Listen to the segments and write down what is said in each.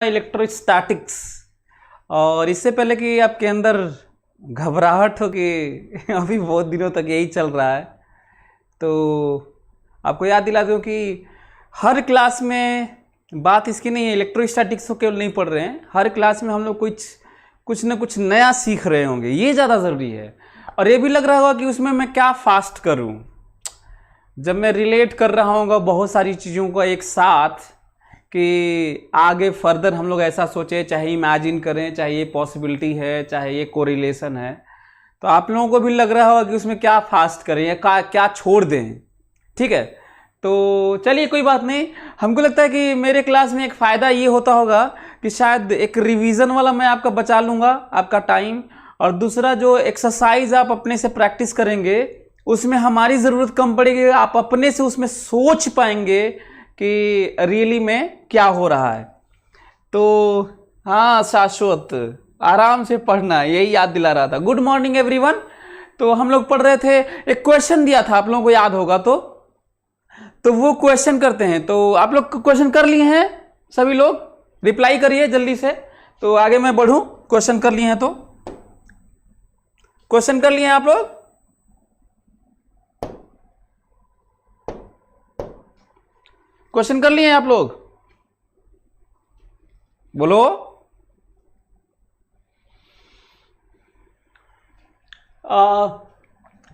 Electrostatics. और इससे पहले कि आपके अंदर घबराहट हो कि अभी बहुत दिनों तक यही चल रहा है, तो आपको याद दिला दूं कि हर क्लास में बात इसकी नहीं है, इलेक्ट्रोस्टैटिक्स को केवल नहीं पढ़ रहे हैं, हर क्लास में हम लोग कुछ ना कुछ नया सीख रहे होंगे, ये ज़्यादा ज़रूरी है। और ये भी लग रहा होगा कि उसमें मैं क्या फास्ट करूं, जब मैं रिलेट कर रहा हूँगा बहुत सारी चीज़ों को एक साथ, कि आगे फर्दर हम लोग ऐसा सोचें, चाहे इमेजिन करें, चाहे ये पॉसिबिलिटी है, चाहे ये कोरिलेशन है, तो आप लोगों को भी लग रहा होगा कि उसमें क्या फास्ट करें या क्या छोड़ दें। ठीक है, तो चलिए कोई बात नहीं। हमको लगता है कि मेरे क्लास में एक फ़ायदा ये होता होगा कि शायद एक रिवीजन वाला मैं आपका बचा लूँगा आपका टाइम, और दूसरा जो एक्सरसाइज आप अपने से प्रैक्टिस करेंगे उसमें हमारी ज़रूरत कम पड़ेगी, आप अपने से उसमें सोच पाएंगे कि रियली में क्या हो रहा है। तो हाँ शाश्वत, आराम से पढ़ना, यही याद दिला रहा था। Good morning everyone. तो हम लोग पढ़ रहे थे, एक क्वेश्चन दिया था, आप लोगों को याद होगा तो वो क्वेश्चन करते हैं। तो आप लोग क्वेश्चन कर लिए हैं, सभी लोग रिप्लाई करिए जल्दी से, तो आगे मैं बढ़ूं। क्वेश्चन कर लिए हैं तो क्वेश्चन कर लिए हैं आप लोग? क्वेश्चन कर लिए हैं आप लोग? बोलो।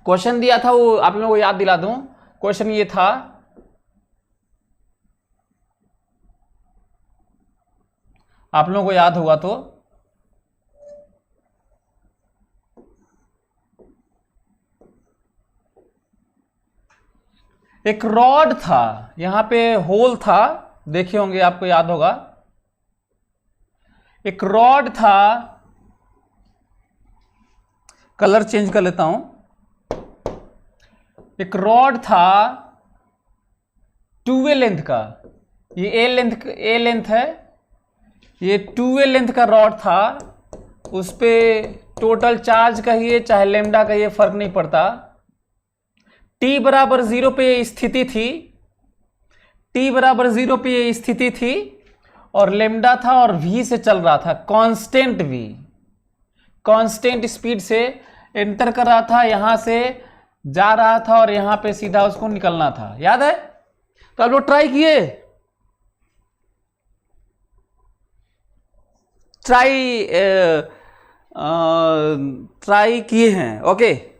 क्वेश्चन दिया था वो आप लोगों को याद दिला दूं। क्वेश्चन ये था, आप लोगों को याद होगा तो, एक रॉड था, यहां पे होल था, देखे होंगे, आपको याद होगा। एक रॉड था, कलर चेंज कर लेता हूं। एक रॉड था 2a लेंथ का, ये a लेंथ है, ये 2a लेंथ का रॉड था। उस पे टोटल चार्ज कहिए चाहे लेमडा कहिए, फर्क नहीं पड़ता। t बराबर 0 पे ये स्थिति थी, t बराबर 0 पे ये स्थिति थी, और लेमडा था और v से चल रहा था, कांस्टेंट v, कांस्टेंट स्पीड से एंटर कर रहा था, यहां से जा रहा था और यहां पे सीधा उसको निकलना था। याद है? तो आप लोग ट्राई किए, ट्राई किए हैं? ओके,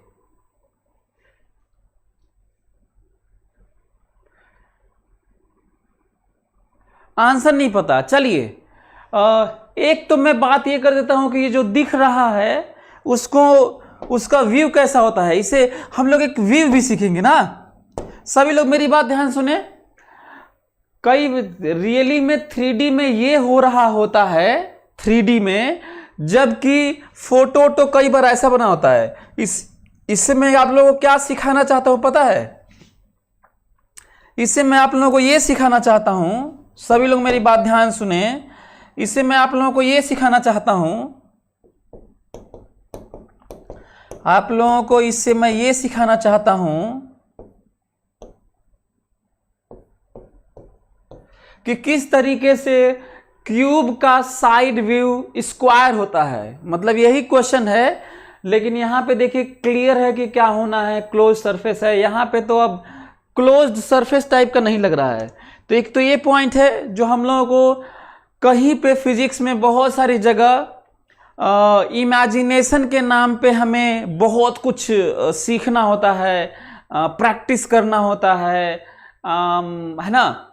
आंसर नहीं पता, चलिए एक तो मैं बात ये कर देता हूं कि ये जो दिख रहा है उसको, उसका व्यू कैसा होता है, इसे हम लोग एक व्यू भी सीखेंगे ना। सभी लोग मेरी बात ध्यान सुने। कई रियली में 3D में ये हो रहा होता है, 3D में, जबकि फोटो तो कई बार ऐसा बना होता है। इससे मैं आप लोगों को क्या सिखाना चाहता हूं पता है? इससे मैं आप लोगों को ये सिखाना चाहता हूं, सभी लोग मेरी बात ध्यान सुने, इससे मैं आप लोगों को ये सिखाना चाहता हूं, आप लोगों को इससे मैं ये सिखाना चाहता हूं कि किस तरीके से क्यूब का साइड व्यू स्क्वायर होता है। मतलब यही क्वेश्चन है, लेकिन यहां पे देखिए क्लियर है कि क्या होना है, क्लोज सरफेस है। यहां पे तो अब क्लोज्ड सरफेस टाइप का नहीं लग रहा है। तो एक तो ये पॉइंट है जो हम लोगों को कहीं पे फिजिक्स में बहुत सारी जगह इमेजिनेशन के नाम पे हमें बहुत कुछ सीखना होता है, प्रैक्टिस करना होता है ना,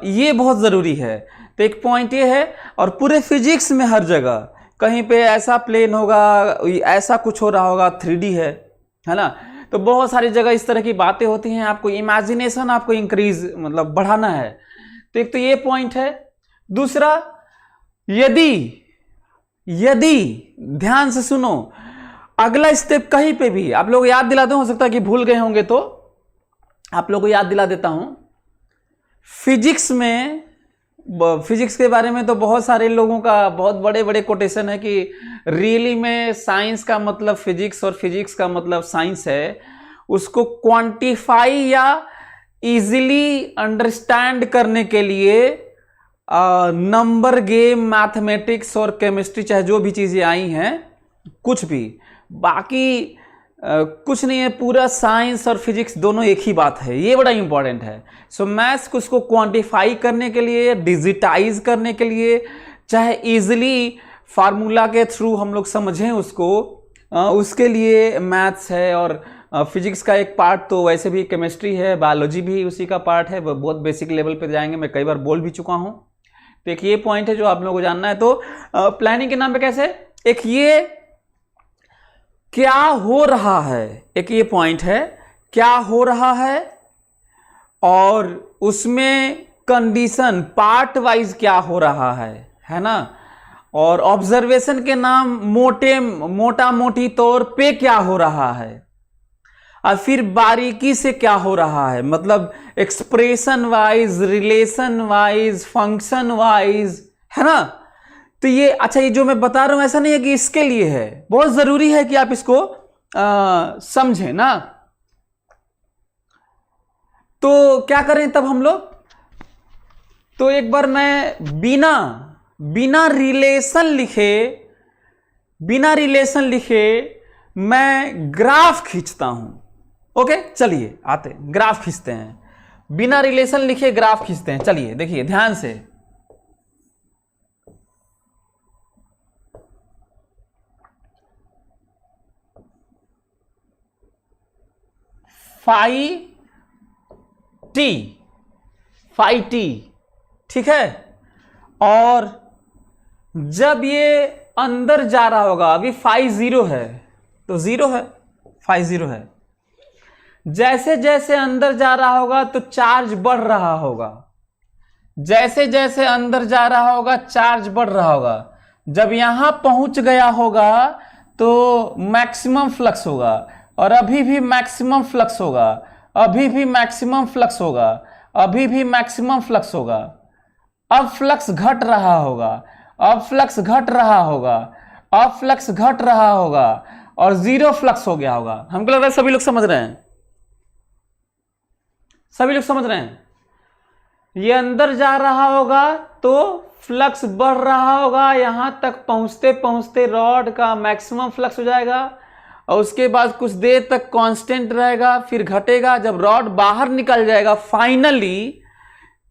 ये बहुत ज़रूरी है। तो एक पॉइंट ये है, और पूरे फिजिक्स में हर जगह कहीं पे ऐसा प्लेन होगा, ऐसा कुछ हो रहा होगा, 3D है ना। तो बहुत सारी जगह इस तरह की बातें होती हैं, आपको इमेजिनेशन आपको इंक्रीज मतलब बढ़ाना है। तो एक तो ये पॉइंट है। दूसरा, यदि ध्यान से सुनो, अगला स्टेप कहीं पे भी आप लोग याद दिला दो, हो सकता है कि भूल गए होंगे तो आप लोग को याद दिला देता हूं। फिजिक्स में, फिजिक्स के बारे में तो बहुत सारे लोगों का बहुत बड़े बड़े कोटेशन है कि रियली में साइंस का मतलब फिजिक्स और फिजिक्स का मतलब साइंस है। उसको क्वांटिफाई या इजीली अंडरस्टैंड करने के लिए नंबर गेम, मैथमेटिक्स और केमिस्ट्री, चाहे जो भी चीज़ें आई हैं, कुछ भी, बाकी कुछ नहीं है, पूरा साइंस और फिजिक्स दोनों एक ही बात है, ये बड़ा इंपॉर्टेंट है। सो मैथ्स को उसको क्वांटिफाई करने के लिए, डिजिटाइज करने के लिए, चाहे इजीली फार्मूला के थ्रू हम लोग समझें उसको, उसके लिए मैथ्स है। और फिजिक्स का एक पार्ट तो वैसे भी केमिस्ट्री है, बायोलॉजी भी उसी का पार्ट है, वो बहुत बेसिक लेवल पे जाएंगे, मैं कई बार बोल भी चुका हूँ। तो एक ये पॉइंट है जो आप लोगों को जानना है। तो प्लानिंग के नाम पे कैसे, एक ये क्या हो रहा है, एक ये पॉइंट है क्या हो रहा है, और उसमें कंडीशन पार्ट वाइज क्या हो रहा है ना। और ऑब्जर्वेशन के नाम मोटा मोटी तौर पे क्या हो रहा है, और फिर बारीकी से क्या हो रहा है, मतलब expression wise, relation wise, function wise, है ना। तो ये अच्छा, ये जो मैं बता रहा हूं ऐसा नहीं है कि इसके लिए है, बहुत जरूरी है कि आप इसको समझें ना। तो क्या करें तब हम लोग, तो एक बार मैं बिना रिलेशन लिखे मैं ग्राफ खींचता हूं। ओके, चलिए आते ग्राफ खींचते हैं, बिना रिलेशन लिखे ग्राफ खींचते हैं। चलिए देखिए ध्यान से, फाई टी, ठीक है। और जब ये अंदर जा रहा होगा, अभी फाई 0 है तो 0 है, फाई 0 है। जैसे जैसे अंदर जा रहा होगा तो चार्ज बढ़ रहा होगा, जैसे जैसे अंदर जा रहा होगा चार्ज बढ़ रहा होगा। जब यहां पहुंच गया होगा तो मैक्सिमम फ्लक्स होगा, और अभी भी मैक्सिमम फ्लक्स होगा, अभी भी मैक्सिमम फ्लक्स होगा, अभी भी मैक्सिमम फ्लक्स होगा। अब फ्लक्स घट रहा होगा, अब फ्लक्स घट रहा होगा, अब फ्लक्स घट रहा होगा, और 0 फ्लक्स हो गया होगा। हमको लग रहा है सभी लोग समझ रहे हैं, सभी लोग समझ रहे हैं। ये अंदर जा रहा होगा तो फ्लक्स बढ़ रहा होगा, यहां तक पहुंचते पहुंचते रॉड का मैक्सिमम फ्लक्स हो जाएगा, और उसके बाद कुछ देर तक कांस्टेंट रहेगा, फिर घटेगा। जब रॉड बाहर निकल जाएगा फाइनली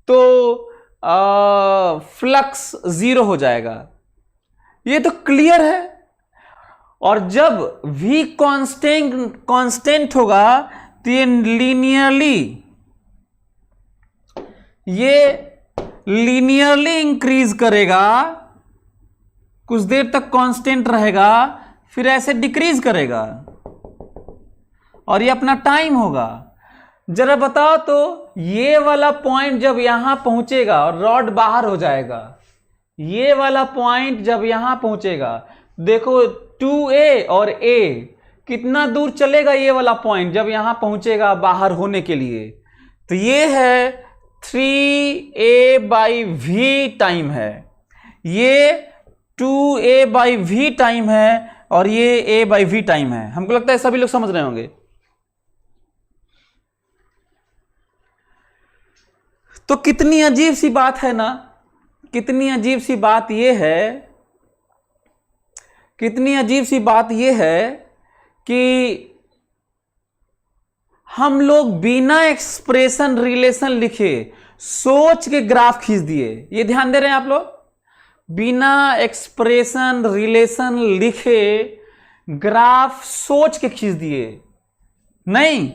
तो फ्लक्स 0 हो जाएगा। ये तो क्लियर है। और जब v कांस्टेंट होगा तो ये लीनियरली इंक्रीज करेगा, कुछ देर तक कांस्टेंट रहेगा, फिर ऐसे डिक्रीज करेगा, और ये अपना टाइम होगा। जरा बताओ तो ये वाला पॉइंट जब यहां पहुंचेगा और रॉड बाहर हो जाएगा, ये वाला पॉइंट जब यहां पहुंचेगा, देखो 2a और a कितना दूर चलेगा, ये वाला पॉइंट जब यहां पहुंचेगा बाहर होने के लिए, तो ये है 3a/v टाइम है, ये 2a/v टाइम है, और ये a/v टाइम है। हमको लगता है सभी लोग समझ रहे होंगे। तो कितनी अजीब सी बात है ना, कितनी अजीब सी बात ये है, कितनी अजीब सी बात ये है कि हम लोग बिना एक्सप्रेशन रिलेशन लिखे सोच के ग्राफ खींच दिए। ये ध्यान दे रहे हैं आप लोग, बिना एक्सप्रेशन रिलेशन लिखे ग्राफ सोच के खींच दिए नहीं।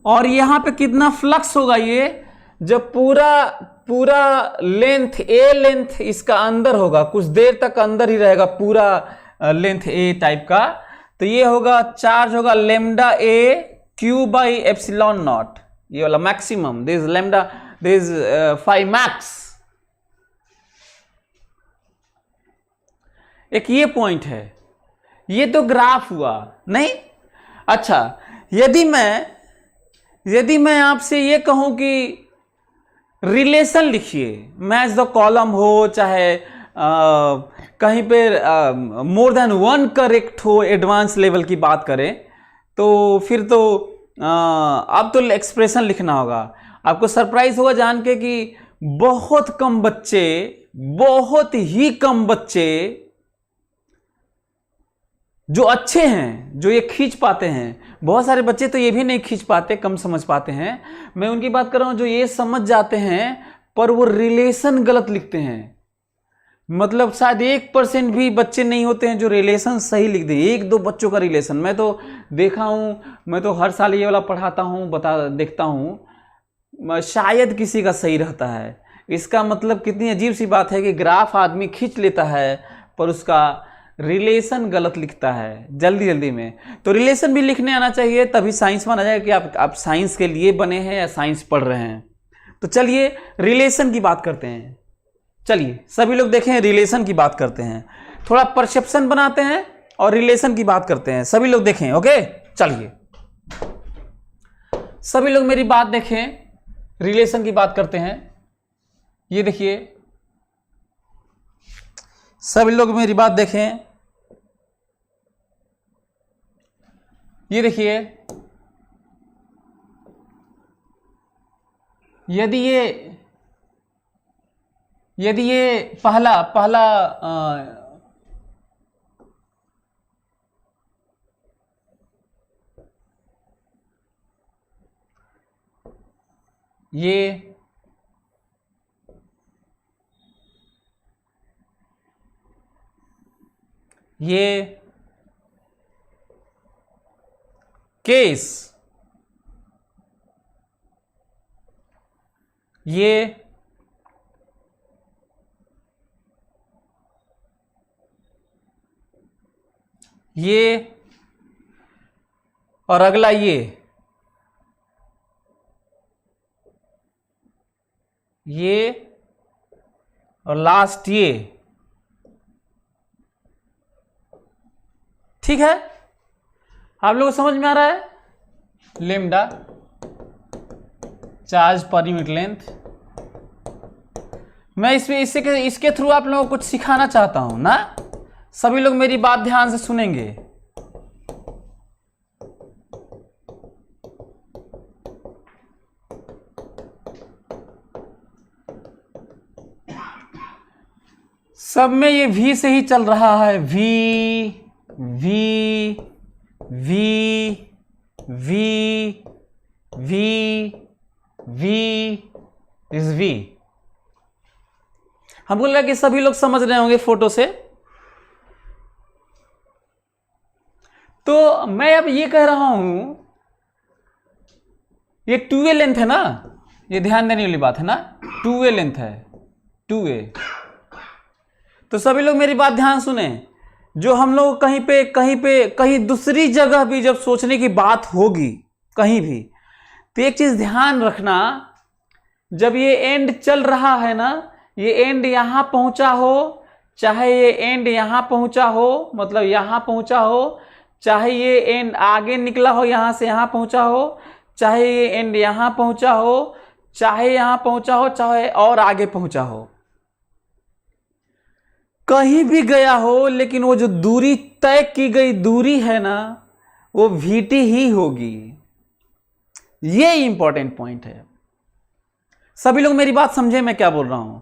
और यहां पे कितना फ्लक्स होगा, ये जब पूरा लेंथ ए लेंथ इसका अंदर होगा, कुछ देर तक अंदर ही रहेगा पूरा लेंथ ए टाइप का, तो ये होगा, चार्ज होगा लेमडा ए Q/ε0, ये वाला maximum, this lambda, this phi max. एक ये पॉइंट है, ये तो ग्राफ हुआ नहीं। अच्छा, यदि मैं आपसे ये कहूं कि रिलेशन लिखिए, मैच द कॉलम हो, चाहे कहीं पे मोर देन 1 करेक्ट हो, एडवांस लेवल की बात करें, तो फिर तो अब तो एक्सप्रेशन लिखना होगा। आपको सरप्राइज होगा जान के कि बहुत कम बच्चे, बहुत ही कम बच्चे जो अच्छे हैं, जो ये खींच पाते हैं। बहुत सारे बच्चे तो ये भी नहीं खींच पाते, कम समझ पाते हैं। मैं उनकी बात कर रहा हूं जो ये समझ जाते हैं पर वो रिलेशन गलत लिखते हैं। मतलब शायद 1% भी बच्चे नहीं होते हैं जो रिलेशन सही लिख दें। 1-2 बच्चों का रिलेशन मैं तो देखा हूं, मैं तो हर साल ये वाला पढ़ाता हूं, देखता हूं, शायद किसी का सही रहता है। इसका मतलब कितनी अजीब सी बात है कि ग्राफ आदमी खींच लेता है पर उसका रिलेशन गलत लिखता है जल्दी जल्दी में। तो रिलेशन भी लिखने आना चाहिए, तभी साइंस माना जाएगा कि आप साइंस के लिए बने हैं या साइंस पढ़ रहे हैं। तो चलिए रिलेशन की बात करते हैं। चलिए सभी लोग देखें, रिलेशन की बात करते हैं, थोड़ा परसेप्शन बनाते हैं और रिलेशन की बात करते हैं। सभी लोग देखें, ओके। चलिए सभी लोग मेरी बात देखें, रिलेशन की बात करते हैं। ये देखिए, सभी लोग मेरी बात देखें। ये देखिए, यदि ये पहला ये केस, ये और अगला ये और लास्ट ये, ठीक है? आप लोगों को समझ में आ रहा है? Lambda charge per unit length. मैं इसके थ्रू आप लोगों को कुछ सिखाना चाहता हूं ना। सभी लोग मेरी बात ध्यान से सुनेंगे। सब में ये V से ही चल रहा है। V V V V V V is V। हमको लगा कि सभी लोग समझ रहे होंगे फोटो से। तो मैं अब ये कह रहा हूं, ये 2A लेंथ है ना, ये ध्यान देने वाली बात है ना, 2A लेंथ है, 2A। तो सभी लोग मेरी बात ध्यान सुने। जो हम लोग कहीं दूसरी जगह भी जब सोचने की बात होगी कहीं भी, तो एक चीज ध्यान रखना, जब ये एंड चल रहा है ना, ये एंड यहां पहुंचा हो, चाहे ये एंड यहां पहुंचा हो, मतलब यहां पहुंचा हो, चाहे ये एंड आगे निकला हो, यहां से यहां पहुंचा हो, चाहे ये एंड यहां पहुंचा हो, चाहे यहां पहुंचा हो, चाहे और आगे पहुंचा हो, कहीं भी गया हो, लेकिन वो जो दूरी तय की गई दूरी है ना, वो VT ही होगी। ये इंपॉर्टेंट पॉइंट है। सभी लोग मेरी बात समझे मैं क्या बोल रहा हूं।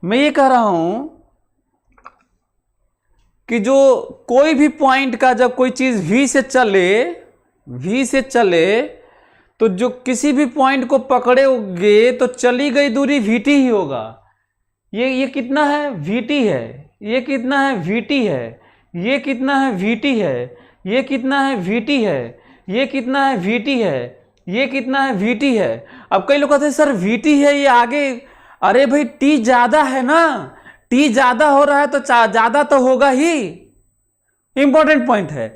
मैं ये कह रहा हूं कि जो कोई भी पॉइंट का जब कोई चीज V से चले तो जो किसी भी पॉइंट को पकड़ोगे तो चली गई दूरी VT ही होगा। ये कितना है? VT है। ये कितना है? VT है। ये कितना है? VT है। ये कितना है? VT है। ये कितना है? VT है। ये कितना है? VT है। अब कई लोग कहते हैं सर VT है ये आगे, अरे भाई T ज्यादा है ना, T ज्यादा हो रहा है तो ज्यादा तो होगा ही। इंपॉर्टेंट पॉइंट है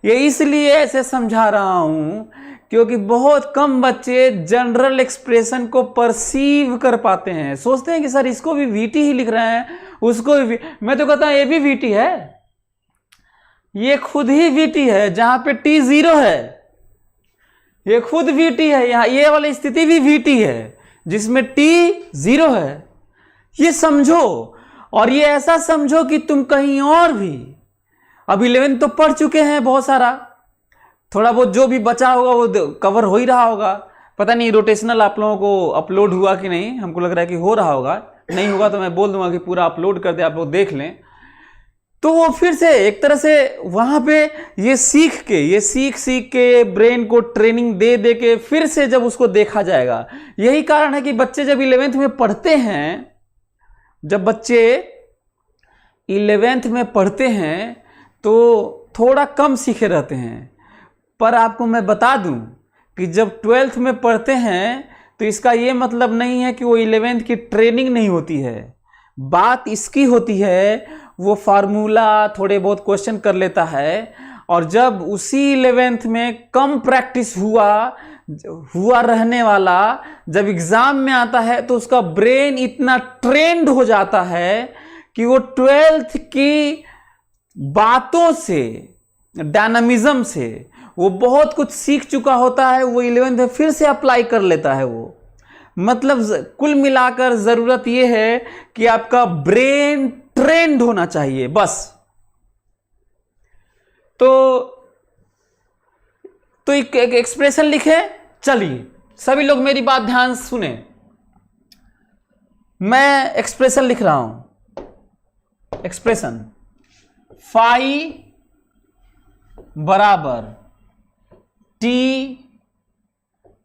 ये, इसलिए ऐसे समझा रहा हूं क्योंकि बहुत कम बच्चे जनरल एक्सप्रेशन को परसीव कर पाते हैं। सोचते हैं कि सर इसको भी VT ही लिख रहे हैं, उसको भी। मैं तो कहता हूं ये भी VT है, ये खुद ही VT है। जहां पे T 0 है ये खुद VT है। यहां ये वाली स्थिति भी VT है जिसमें T 0 है। ये समझो, और ये ऐसा समझो कि तुम कहीं और भी, अब 11 तो पढ़ चुके हैं बहुत सारा, थोड़ा बहुत जो भी बचा होगा वो कवर हो ही रहा होगा। पता नहीं रोटेशनल आप लोगों को अपलोड हुआ कि नहीं, हमको लग रहा है कि हो रहा होगा, नहीं होगा तो मैं बोल दूंगा कि पूरा अपलोड कर दे, आप लोग देख लें। तो वो फिर से एक तरह से वहां पे ये सीख के ब्रेन को ट्रेनिंग दे दे के फिर से जब उसको देखा जाएगा। यही कारण है कि बच्चे जब 11th में पढ़ते हैं, जब बच्चे 11th में पढ़ते हैं तो थोड़ा कम सीखे रहते हैं। पर आपको मैं बता दूं कि जब 12th में पढ़ते हैं तो इसका ये मतलब नहीं है कि वो 11th की ट्रेनिंग नहीं होती है। बात इसकी होती है वो फार्मूला थोड़े बहुत क्वेश्चन कर लेता है, और जब उसी 11th में कम प्रैक्टिस हुआ रहने वाला जब एग्जाम में आता है तो उसका ब्रेन इतना ट्रेंड हो जाता है कि वो 12th की बातों से, डायनामिज्म से वो बहुत कुछ सीख चुका होता है, वो 11th में फिर से अप्लाई कर लेता है वो। मतलब कुल मिलाकर जरूरत यह है कि आपका ब्रेन ट्रेंड होना चाहिए बस। तो एक एक्सप्रेशन लिखे। चलिए सभी लोग मेरी बात ध्यान से सुने, मैं एक्सप्रेशन लिख रहा हूं। एक्सप्रेशन फाई बराबर टी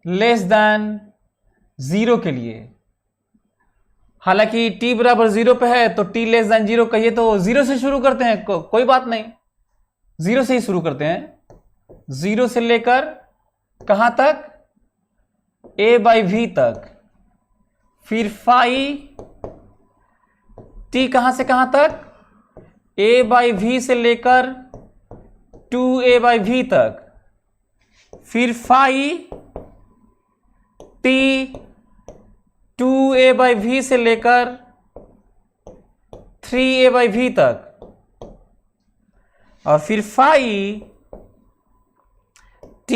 लेस देन 0 के लिए। हालांकि t बराबर 0 पे है तो t लेस देन 0 कहिए तो 0 से शुरू करते हैं, कोई बात नहीं, 0 से ही शुरू करते हैं। 0 से लेकर कहां तक, a बाई v तक। फिर फाई t कहां से कहां तक, a बाई v से लेकर 2a बाई v तक। फिर phi t 2a by v से लेकर 3a बाई v तक। और फिर phi t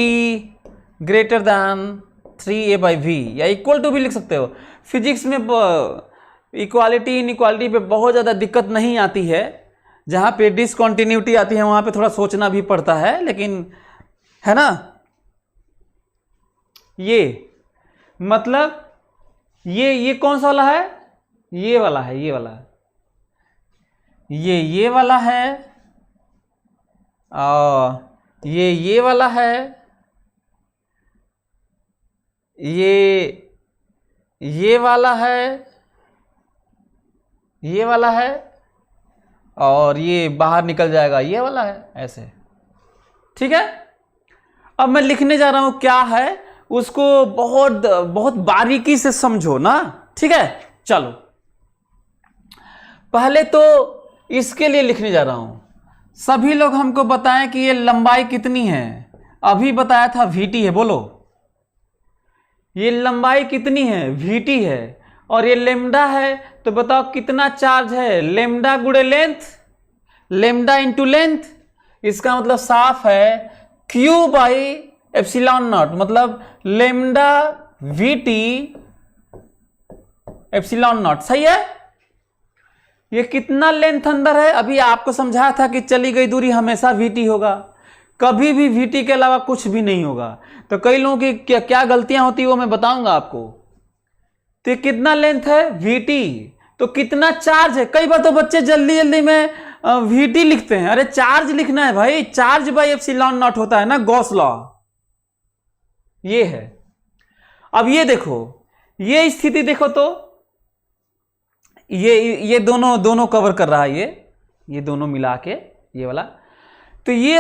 greater than 3a by v, या इक्वल टू भी लिख सकते हो। फिजिक्स में इक्वालिटी इनइक्वालिटी पे बहुत ज़्यादा दिक्कत नहीं आती है, जहाँ पे डिसकंटिन्यूटी आती है वहाँ पे थोड़ा सोचना भी पड़ता है, लेकिन है ना। ये मतलब ये कौन सा वाला है, ये वाला है, ये वाला, ये वाला है, और ये वाला है, ये वाला है, ये वाला है, और ये बाहर निकल जाएगा, ये वाला है, ऐसे। ठीक है, अब मैं लिखने जा रहा हूं क्या है उसको बहुत बारीकी से समझो ना। ठीक है, चलो पहले तो इसके लिए लिखने जा रहा हूं। सभी लोग हमको बताएं कि ये लंबाई कितनी है। अभी बताया था VT है, बोलो ये लंबाई कितनी है, VT है। और ये लेमडा है तो बताओ कितना चार्ज है, लेमडा गुणे लेंथ, लेमडा इंटू लेंथ। इसका मतलब साफ है Q बाई एप्सिलॉन नॉट, मतलब लेमडा VT एप्सिलॉन नॉट। सही है। ये कितना लेंथ अंदर है, अभी आपको समझाया था कि चली गई दूरी हमेशा VT होगा, कभी भी VT के अलावा कुछ भी नहीं होगा। तो कई लोगों की क्या गलतियां होती है वो मैं बताऊंगा आपको। तो ये कितना लेंथ है VT, तो कितना चार्ज है। कई बार तो बच्चे जल्दी जल्दी में VT लिखते हैं, अरे चार्ज लिखना है भाई, चार्ज बाई एप्सिलॉन नॉट होता है ना, गॉस लॉ। ये है। अब ये देखो, ये स्थिति देखो तो ये दोनों कवर कर रहा है, ये दोनों मिला के ये वाला। तो ये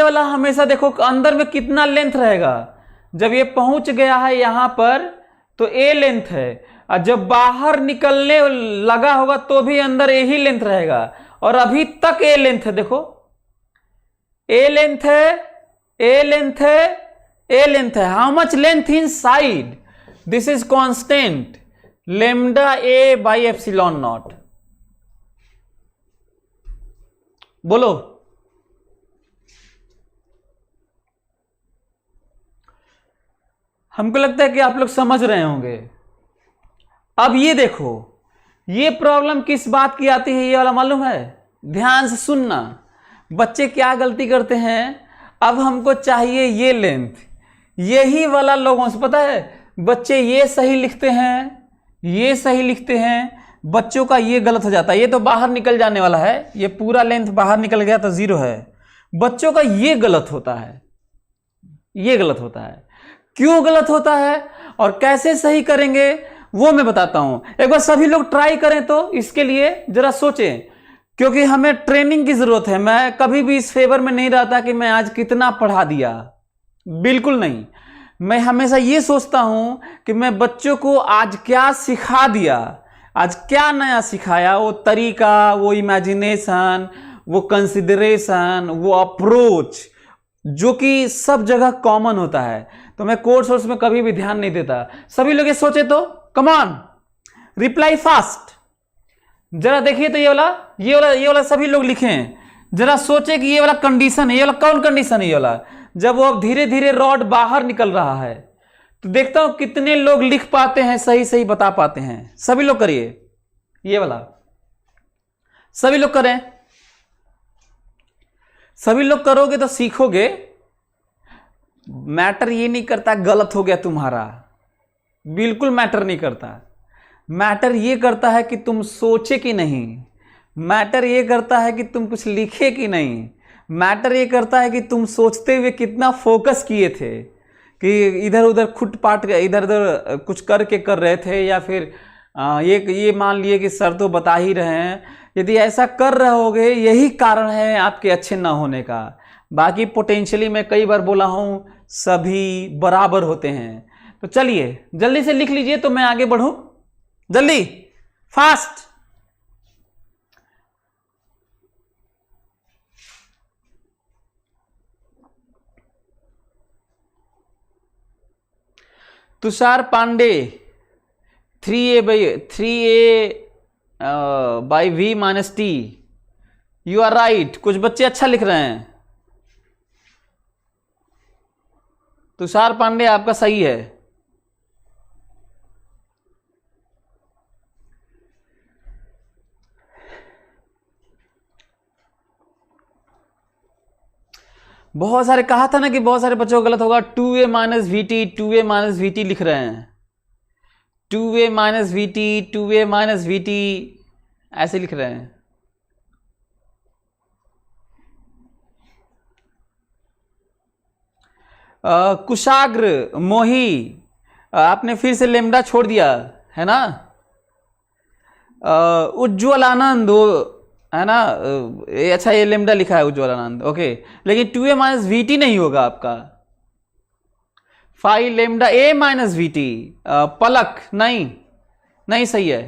वाला हमेशा देखो अंदर में कितना लेंथ रहेगा। जब ये पहुंच गया है यहां पर तो A लेंथ है, और जब बाहर निकलने लगा होगा तो भी अंदर A ही लेंथ रहेगा। और अभी तक A लेंथ है, देखो A लेंथ है, A लेंथ है, A लेंथ है। How much length in side, this is constant lambda A by epsilon not. बोलो हमको लगता है कि आप लोग समझ रहे होंगे। अब ये देखो, ये प्रॉब्लम किस बात की आती है, ये वाला मालूम है, ध्यान से सुनना। बच्चे क्या गलती करते हैं, अब हमको चाहिए ये लेंथ, यही वाला लोगों से पता है, बच्चे ये सही लिखते हैं, ये सही लिखते हैं, बच्चों का ये गलत हो जाता है, ये तो बाहर निकल जाने वाला है, ये पूरा लेंथ बाहर निकल गया तो 0 है। बच्चों का ये गलत होता है, ये गलत होता है। क्यों गलत होता है और कैसे सही करेंगे वो मैं बताता हूं। एक बार सभी लोग ट्राई करें तो इसके लिए जरा सोचें, क्योंकि हमें ट्रेनिंग की जरूरत है। मैं कभी भी इस फेवर में नहीं रहता कि मैं आज कितना पढ़ा दिया, बिल्कुल नहीं। मैं हमेशा ये सोचता हूं कि मैं बच्चों को आज क्या सिखा दिया, आज क्या नया सिखाया, वो तरीका, वो इमेजिनेशन, वो कंसिडरेशन, वो अप्रोच जो कि सब जगह कॉमन होता है। तो मैं कोर्स में कभी भी ध्यान नहीं देता। सभी लोग ये सोचे तो कम ऑन रिप्लाई फास्ट। जरा देखिए तो ये वाला सभी लोग लिखें। जरा सोचे कि ये वाला कंडीशन है, ये वाला कौन कंडीशन है? ये वाला जब वो अब धीरे धीरे रॉड बाहर निकल रहा है तो देखता हूं कितने लोग लिख पाते हैं, सही सही बता पाते हैं। सभी लोग करिए, ये वाला सभी लोग करें। सभी लोग करोगे तो सीखोगे। मैटर ये नहीं करता गलत हो गया तुम्हारा, बिल्कुल मैटर नहीं करता। मैटर ये करता है कि तुम सोचे कि नहीं, मैटर ये करता है कि तुम कुछ लिखे कि नहीं, मैटर ये करता है कि तुम सोचते हुए कितना फोकस किए थे, कि इधर उधर खुटपाट इधर उधर कुछ करके कर रहे थे, या फिर ये मान लिए कि सर तो बता ही रहे हैं। यदि ऐसा कर रहे होगे यही कारण है आपके अच्छे ना होने का। बाकी पोटेंशियली मैं कई बार बोला हूं सभी बराबर होते हैं। तो चलिए जल्दी से लिख लीजिए तो मैं आगे बढ़ूं, जल्दी fast. Tushar Pande 3a by v minus t, you are right. कुछ बच्चे अच्छा लिख रहे हैं। तुषार पांडे आपका सही है। बहुत सारे कहा था ना कि बहुत सारे बच्चों को गलत होगा। 2a minus V T, 2a minus V T लिख रहे हैं। 2a minus V T, 2a minus V T ऐसे लिख रहे हैं। कुशाग्र मोही आपने फिर से लेमडा छोड़ दिया है ना। उज्ज्वल आनंद है ना, अच्छा ये लेमडा लिखा है उज्ज्वल आनंद, ओके। लेकिन 2a माइनस वी टी नहीं होगा आपका। 5 lambda a minus V T, पलक नहीं सही है।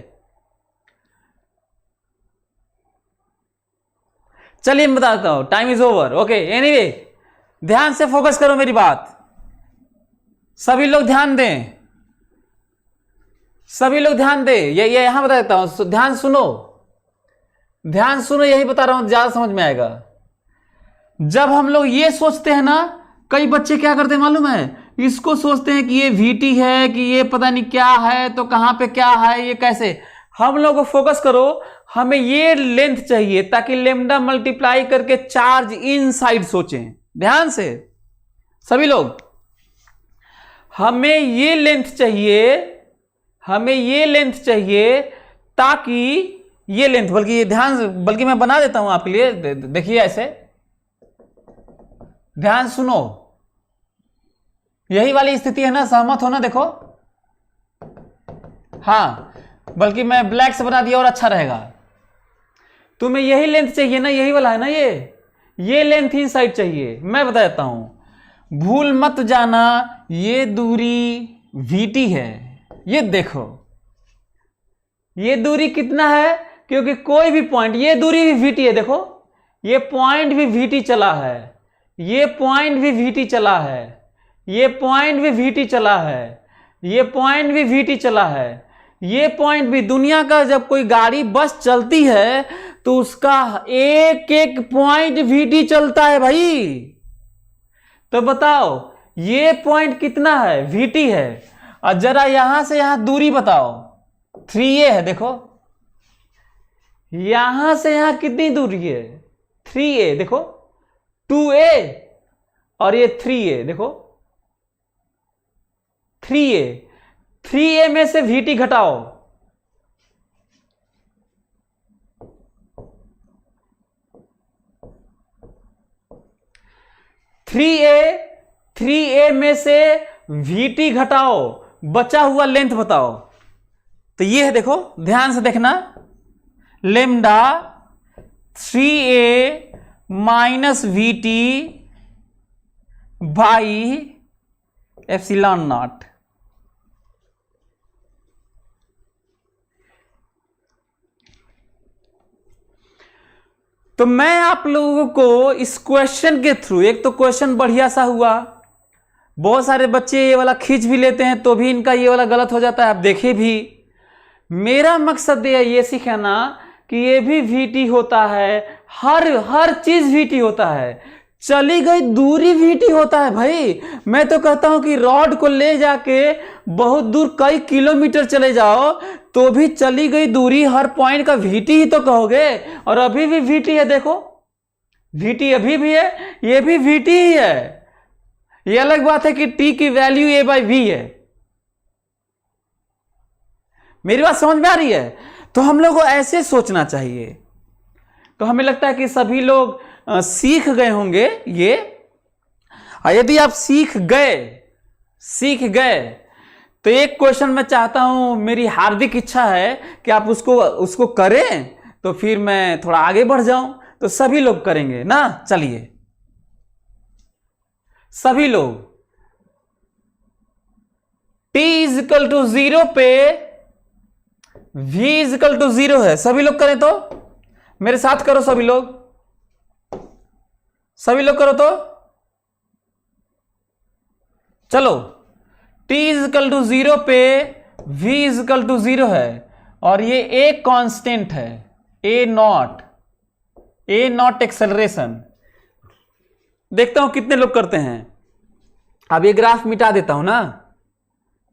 चलिए मैं बताता हूं, time is over, okay. Anyway ध्यान से फोकस करो मेरी बात, सभी लोग ध्यान दें, सभी लोग ध्यान दें। ये यहां बता देता हूं, ध्यान सुनो, ध्यान सुनो, यही बता रहा हूं, ज्यादा समझ में आएगा। जब हम लोग ये सोचते हैं ना, कई बच्चे क्या करते हैं मालूम है, इसको सोचते हैं कि ये वीटी है, कि ये पता नहीं क्या है, तो कहां पे क्या है, ये कैसे। हम लोग को फोकस करो, हमें ये लेंथ चाहिए ताकि लेमडा मल्टीप्लाई करके चार्ज इनसाइड सोचें। ध्यान से सभी लोग, हमें ये लेंथ चाहिए, हमें ये लेंथ चाहिए ताकि ये लेंथ, बल्कि ये ध्यान, बल्कि मैं बना देता हूं आपके लिए, देखिए ऐसे, ध्यान सुनो, यही वाली स्थिति है ना, सहमत हो ना? देखो, हाँ, बल्कि मैं ब्लैक से बना दिया और अच्छा रहेगा। तुम्हें यही लेंथ चाहिए ना, यही वाला है ना, ये लेंथ ही साइड चाहिए। मैं बता देता हूं, भूल मत जाना, ये दूरी VT है। ये देखो, ये दूरी कितना है, क्योंकि कोई भी पॉइंट, ये दूरी भी VT है। देखो, ये पॉइंट भी VT चला है, ये पॉइंट भी VT चला है, ये पॉइंट भी VT चला है, ये पॉइंट भी VT चला है, ये पॉइंट भी। दुनिया का जब कोई गाड़ी बस चलती है तो उसका एक एक पॉइंट VT चलता है भाई। तो बताओ ये पॉइंट कितना है, VT है। और जरा यहां से यहां दूरी बताओ, 3a है। देखो यहां से यहां कितनी दूरी है, 3a। देखो 2a और ये 3a, देखो 3a, 3a में से vt घटाओ, थ्री ए में से vt घटाओ, बचा हुआ लेंथ बताओ। तो ये है, देखो ध्यान से देखना, lambda 3a minus vt by epsilon not. तो मैं आप लोगों को इस क्वेश्चन के थ्रू, एक तो क्वेश्चन बढ़िया सा हुआ, बहुत सारे बच्चे ये वाला खींच भी लेते हैं तो भी इनका ये वाला गलत हो जाता है, आप देखे भी। मेरा मकसद ये सिखाना कि ये भी vt होता है, हर चीज vt होता है, चली गई दूरी vt होता है भाई। मैं तो कहता हूं कि रॉड को ले जाके बहुत दूर कई किलोमीटर चले जाओ तो भी चली गई दूरी हर पॉइंट का vt ही तो कहोगे, और अभी भी vt है, देखो vt अभी भी है, ये भी vt ही है। ये अलग बात है कि t की वैल्यू a/v है। मेरी बात समझ में आ रही है? तो हम लोग को ऐसे सोचना चाहिए। तो हमें लगता है कि सभी लोग सीख गए होंगे ये। यदि आप सीख गए तो एक क्वेश्चन मैं चाहता हूं, मेरी हार्दिक इच्छा है कि आप उसको करें, तो फिर मैं थोड़ा आगे बढ़ जाऊं। तो सभी लोग करेंगे ना, चलिए सभी लोग। t इजिकल टू 0 पे v इजिकल टू 0 है, सभी लोग करें तो मेरे साथ करो, सभी लोग करो तो चलो। t इजिकल टू 0 पे v इजिकल टू 0 है, और ये एक कांस्टेंट है, a नॉट एक्सेलरेशन। देखता हूं कितने लोग करते हैं। अब ये ग्राफ मिटा देता हूं ना,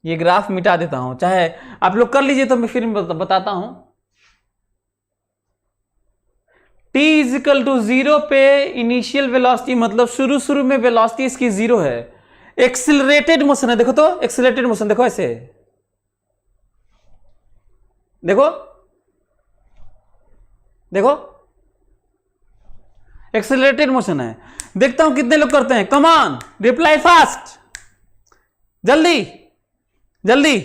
ये ग्राफ मिटा देता हूं, चाहे आप लोग कर लीजिए तो मैं फिर बताता हूं। t इजिकल टू 0 पे इनिशियल वेलोसिटी, मतलब शुरू में वेलोसिटी इसकी 0 है। एक्सिलरेटेड मोशन है, देखो तो एक्सिलरेटेड मोशन, देखो ऐसे, देखो एक्सिलरेटेड मोशन है। देखता हूं कितने लोग करते हैं। कम ऑन, रिप्लाई फास्ट, जल्दी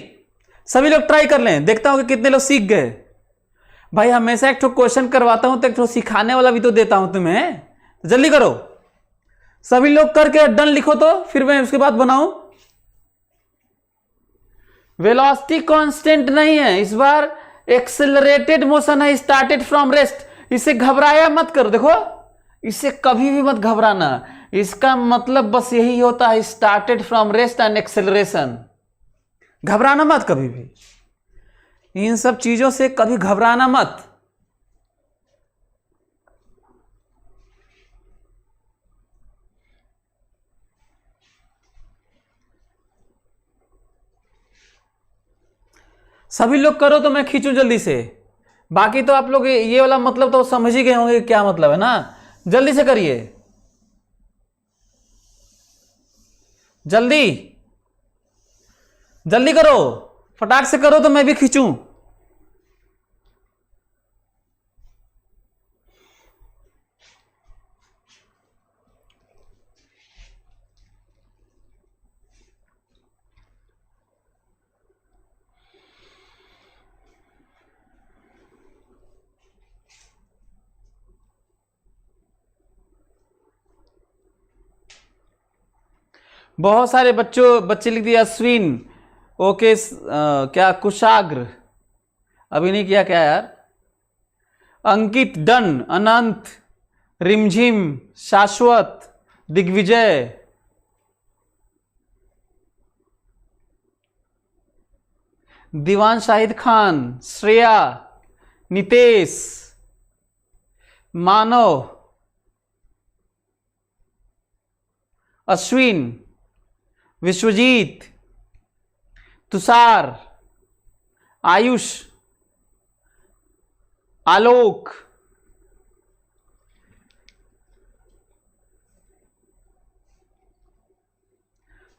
सभी लोग ट्राई कर लें। देखता हूं कि कितने लोग सीख गए। भाई हमेशा एक तो क्वेश्चन करवाता हूं तो एक तो सिखाने वाला भी तो देता हूं तुम्हें, तो जल्दी करो। सभी लोग करके डन लिखो तो फिर मैं उसके बाद बनाऊं। वेलोसिटी कांस्टेंट नहीं है, इस बार एक्सेलरेटेड मोशन है, स्टार्टेड फ्रॉम रेस्ट। इसे घबराया मत करो, देखो इसे कभी भी मत घबराना। इसका मतलब बस यही होता है, started from rest and acceleration. घबराना मत कभी भी, इन सब चीजों से कभी घबराना मत। सभी लोग करो तो मैं खींचूं जल्दी से। बाकी तो आप लोग ये वाला मतलब तो समझ ही गए होंगे क्या मतलब है ना। जल्दी से करिए, जल्दी करो, फटाक से करो तो मैं भी खींचूं। बहुत सारे बच्चे लिख दिया। अश्विन, ओके, क्या कुशाग्र अभी नहीं किया क्या यार? अंकित डन, अनंत, रिमझिम, शाश्वत, दिग्विजय, दीवान शाहिद खान, श्रेया, नितेश, मानव, अश्विन, विश्वजीत, तुषार, आयुष, आलोक,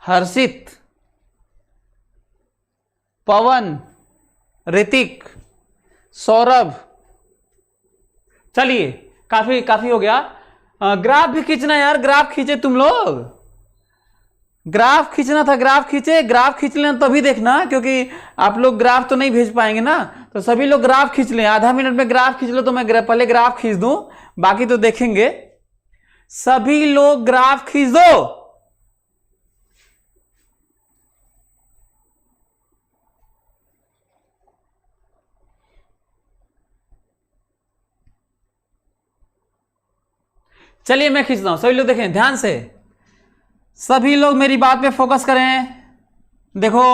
हर्षित, पवन, ऋतिक, सौरभ। चलिए काफी काफी हो गया। ग्राफ भी खींचना यार, ग्राफ खींचे तुम लोग, ग्राफ खींचना था, ग्राफ खींचे। ग्राफ खींच लेना तभी देखना, क्योंकि आप लोग ग्राफ तो नहीं भेज पाएंगे ना, तो सभी लोग ग्राफ खींच लें। आधा मिनट में ग्राफ खींच लो तो मैं पहले ग्राफ खींच दूं, बाकी तो देखेंगे। सभी लोग ग्राफ खींच दो। चलिए मैं खींचता हूं, सभी लोग देखें ध्यान से, सभी लोग मेरी बात पे फोकस करें। देखो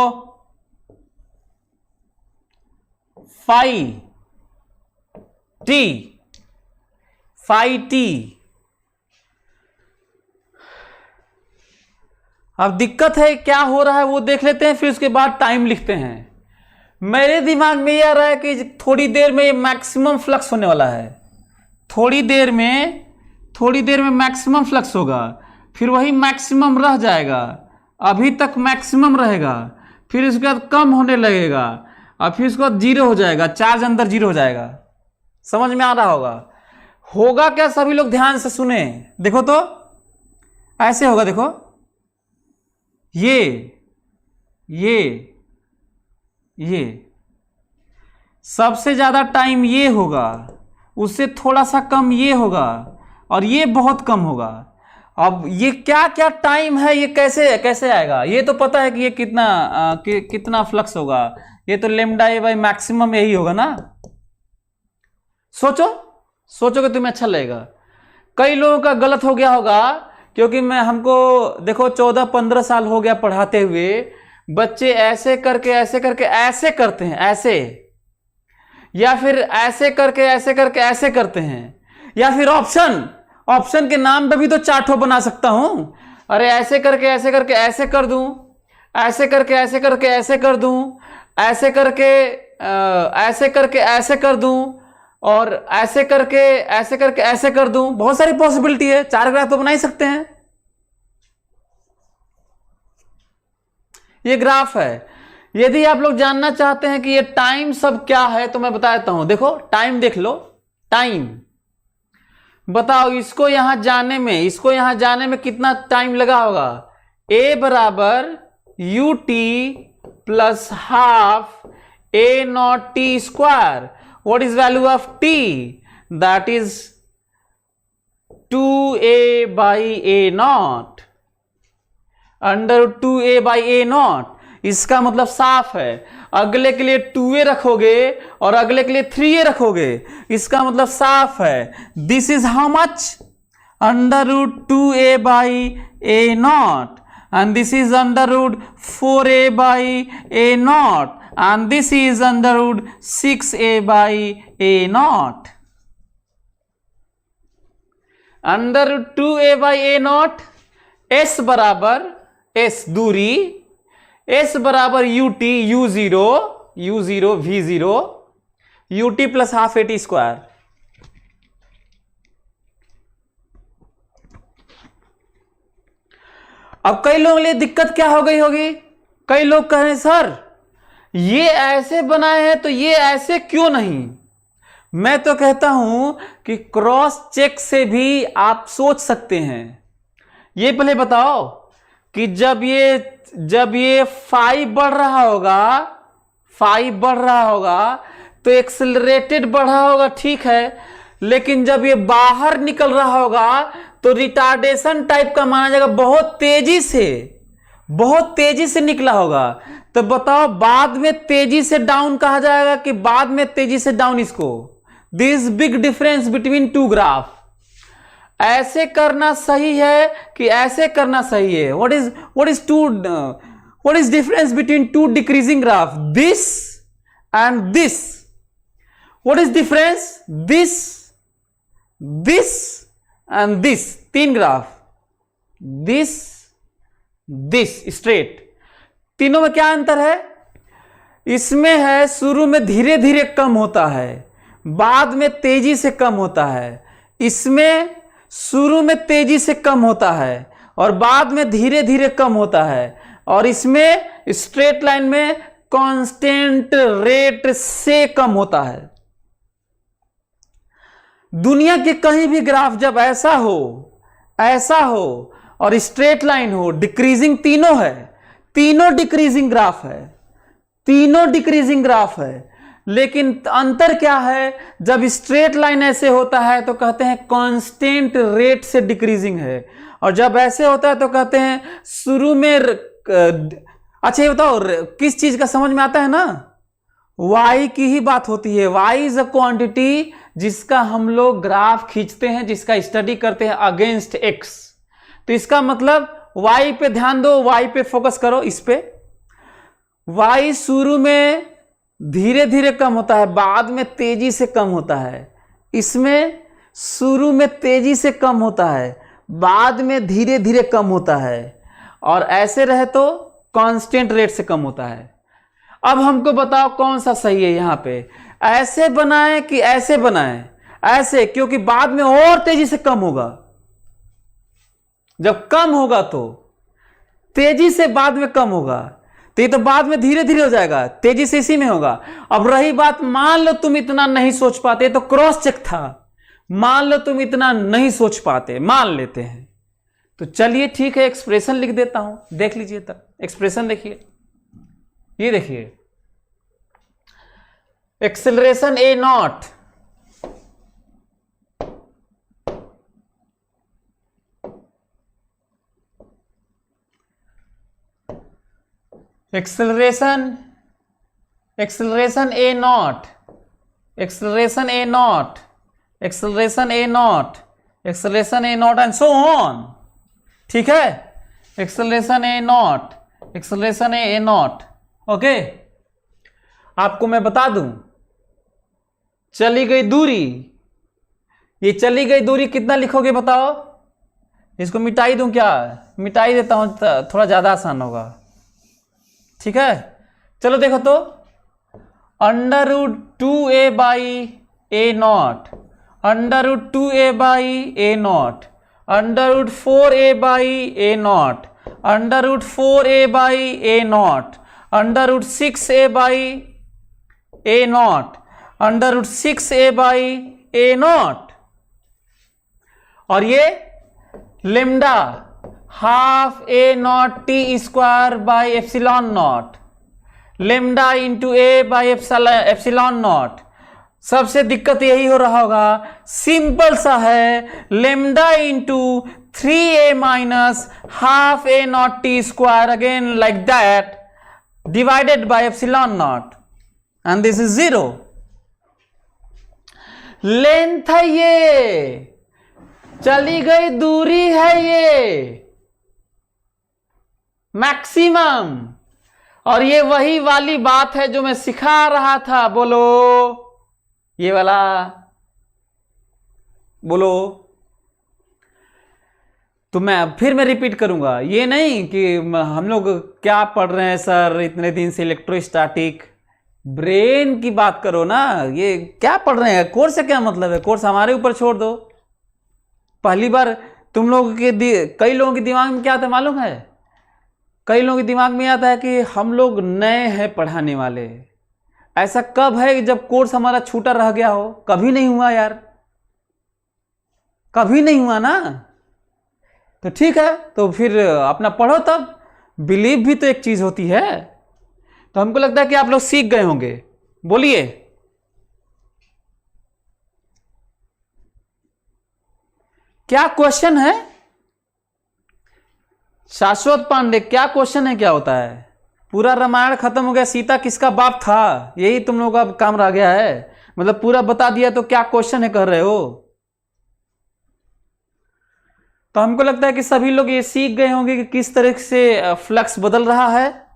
फाई टी। अब दिक्कत है क्या हो रहा है वो देख लेते हैं, फिर उसके बाद टाइम लिखते हैं। मेरे दिमाग में यह आ रहा है कि थोड़ी देर में मैक्सिमम फ्लक्स होने वाला है, थोड़ी देर में मैक्सिमम फ्लक्स होगा, फिर वही मैक्सिमम रह जाएगा, अभी तक मैक्सिमम रहेगा, फिर उसके बाद कम होने लगेगा, और फिर उसके बाद जीरो हो जाएगा, चार्ज अंदर जीरो हो जाएगा। समझ में आ रहा होगा क्या? सभी लोग ध्यान से सुने। देखो तो ऐसे होगा, देखो ये सबसे ज्यादा टाइम ये होगा, उससे थोड़ा सा कम ये होगा, और ये बहुत कम होगा। अब ये क्या क्या टाइम है, ये कैसे आएगा? ये तो पता है कि ये कितना फ्लक्स होगा, ये तो लेमडा ए बाई मैक्सिमम यही होगा ना। सोचोगे तुम्हें अच्छा लगेगा। कई लोगों का गलत हो गया होगा, क्योंकि हमको देखो 14-15 साल हो गया पढ़ाते हुए, बच्चे ऐसे करके ऐसे करते हैं, ऐसे, या फिर ऐसे करके ऐसे करते हैं, या फिर ऑप्शन के नाम पे भी तो चार्ट बना सकता हूं। अरे ऐसे करके ऐसे कर दूं, ऐसे करके ऐसे कर दूं, ऐसे करके ऐसे कर दूं, और ऐसे करके ऐसे कर दूं। बहुत सारी पॉसिबिलिटी है, 4 ग्राफ तो बना ही सकते हैं। ये ग्राफ है। यदि आप लोग जानना चाहते हैं कि ये टाइम सब क्या है तो मैं बता देता हूं। देखो टाइम देख लो, टाइम बताओ, इसको यहां जाने में कितना टाइम लगा होगा? A बराबर U T plus half A not T square. What is value of t? That is 2a by a naught, under 2a by a naught। इसका मतलब साफ है, अगले के लिए 2a रखोगे और अगले के लिए 3a रखोगे, इसका मतलब साफ है। This is how much? Under root 2a by a naught, and this is under root 4a by a naught, and this is under root 6a by a naught. Under root 2a by a naught, s बराबर s दूरी, s बराबर ut u0 v0 ut plus half A T square. अब कई लोगों के लिए दिक्कत क्या हो गई होगी? कई लोग कह रहे हैं सर ये ऐसे बनाए हैं तो ये ऐसे क्यों नहीं? मैं तो कहता हूं कि क्रॉस चेक से भी आप सोच सकते हैं। ये पहले बताओ कि जब ये 5 बढ़ रहा होगा तो एक्सेलरेटेड बढ़ा होगा, ठीक है, लेकिन जब ये बाहर निकल रहा होगा तो रिटार्डेशन टाइप का माना जाएगा, बहुत तेजी से निकला होगा। तो बताओ बाद में तेजी से डाउन कहा जाएगा कि बाद में तेजी से डाउन? इसको this big difference between two graph, ऐसे करना सही है कि ऐसे करना सही है? what is difference between two decreasing graph, this and this? What is difference? this and this, 3 graph, this straight, तीनों में क्या अंतर है? इसमें है शुरू में धीरे धीरे कम होता है, बाद में तेजी से कम होता है। इसमें शुरू में तेजी से कम होता है और बाद में धीरे धीरे कम होता है, और इसमें स्ट्रेट लाइन में कांस्टेंट रेट से कम होता है। दुनिया के कहीं भी ग्राफ जब ऐसा हो और स्ट्रेट लाइन हो, डिक्रीजिंग तीनों है, तीनों डिक्रीजिंग ग्राफ है, लेकिन अंतर क्या है, जब स्ट्रेट लाइन ऐसे होता है तो कहते हैं कांस्टेंट रेट से डिक्रीजिंग है, और जब ऐसे होता है तो कहते हैं शुरू में अच्छा ये बताओ किस चीज का समझ में आता है ना, y की ही बात होती है। y इज अ क्वांटिटी जिसका हम लोग ग्राफ खींचते हैं, जिसका स्टडी करते हैं अगेंस्ट x। तो इसका मतलब y पे ध्यान दो, y पे फोकस करो, इस पे y शुरू में धीरे धीरे कम होता है, बाद में तेजी से कम होता है। इसमें शुरू में तेजी से कम होता है, बाद में धीरे धीरे कम होता है, और ऐसे रहे तो कांस्टेंट रेट से कम होता है। अब हमको बताओ कौन सा सही है यहां पे, ऐसे बनाएं कि ऐसे बनाएं? ऐसे, क्योंकि बाद में और तेजी से कम होगा। जब कम होगा तो तेजी से बाद में कम होगा, तो ये तो बाद में धीरे धीरे हो जाएगा, तेजी से इसी में होगा। अब रही बात, मान लो तुम इतना नहीं सोच पाते, तो क्रॉस चेक था, मान लो तुम इतना नहीं सोच पाते, मान लेते हैं, तो चलिए ठीक है, एक्सप्रेशन लिख देता हूं, देख लीजिए। तब एक्सप्रेशन देखिए, ये देखिए, acceleration A not acceleration A not and so on, ठीक है, एक्सेलरेशन ए नॉट, ओके। आपको मैं बता दूं, चली गई दूरी, ये चली गई दूरी कितना लिखोगे बताओ? इसको मिटाई दूं क्या? मिटाई देता हूं, थोड़ा ज्यादा आसान होगा, ठीक है। चलो देखो तो, √2a by A not, √2a by A not, √4a by A not, √4a by A not, √6a by A not, √6a by A not, और ये lambda half A not T square by epsilon not, lambda into A by epsilon not. सबसे दिक्कत यही हो रहा होगा, simple सा है, lambda into 3a minus half A not T square, again like that, divided by epsilon not, and this is 0। Length है ये, चली गई दूरी है ये, मैक्सिमम। और ये वही वाली बात है जो मैं सिखा रहा था, बोलो ये वाला, बोलो। तो मैं रिपीट करूंगा, ये नहीं कि हम लोग क्या पढ़ रहे हैं सर इतने दिन से, इलेक्ट्रोस्टैटिक, ब्रेन की बात करो ना, ये क्या पढ़ रहे हैं, कोर्स से क्या मतलब है, कोर्स हमारे ऊपर छोड़ दो। पहली बार तुम लोगों के कई लोगों के दिमाग में क्या आता है मालूम है, कई लोगों के दिमाग में आता है कि हम लोग नए हैं पढ़ाने वाले। ऐसा कब है कि जब कोर्स हमारा छूटा रह गया हो? कभी नहीं हुआ यार, कभी नहीं हुआ ना। तो ठीक है, तो फिर अपना पढ़ो, तब बिलीव भी तो एक चीज होती है। तो हमको लगता है कि आप लोग सीख गए होंगे, बोलिए। क्या क्वेश्चन है शाश्वत पांडे, क्या क्वेश्चन है, क्या होता है? पूरा रामायण खत्म हो गया, सीता किसका बाप था, यही तुम लोगों का काम रह गया है? मतलब पूरा बता दिया तो क्या क्वेश्चन है कर रहे हो? तो हमको लगता है कि सभी लोग ये सीख गए होंगे कि किस तरह से फ्लक्स बदल रहा है।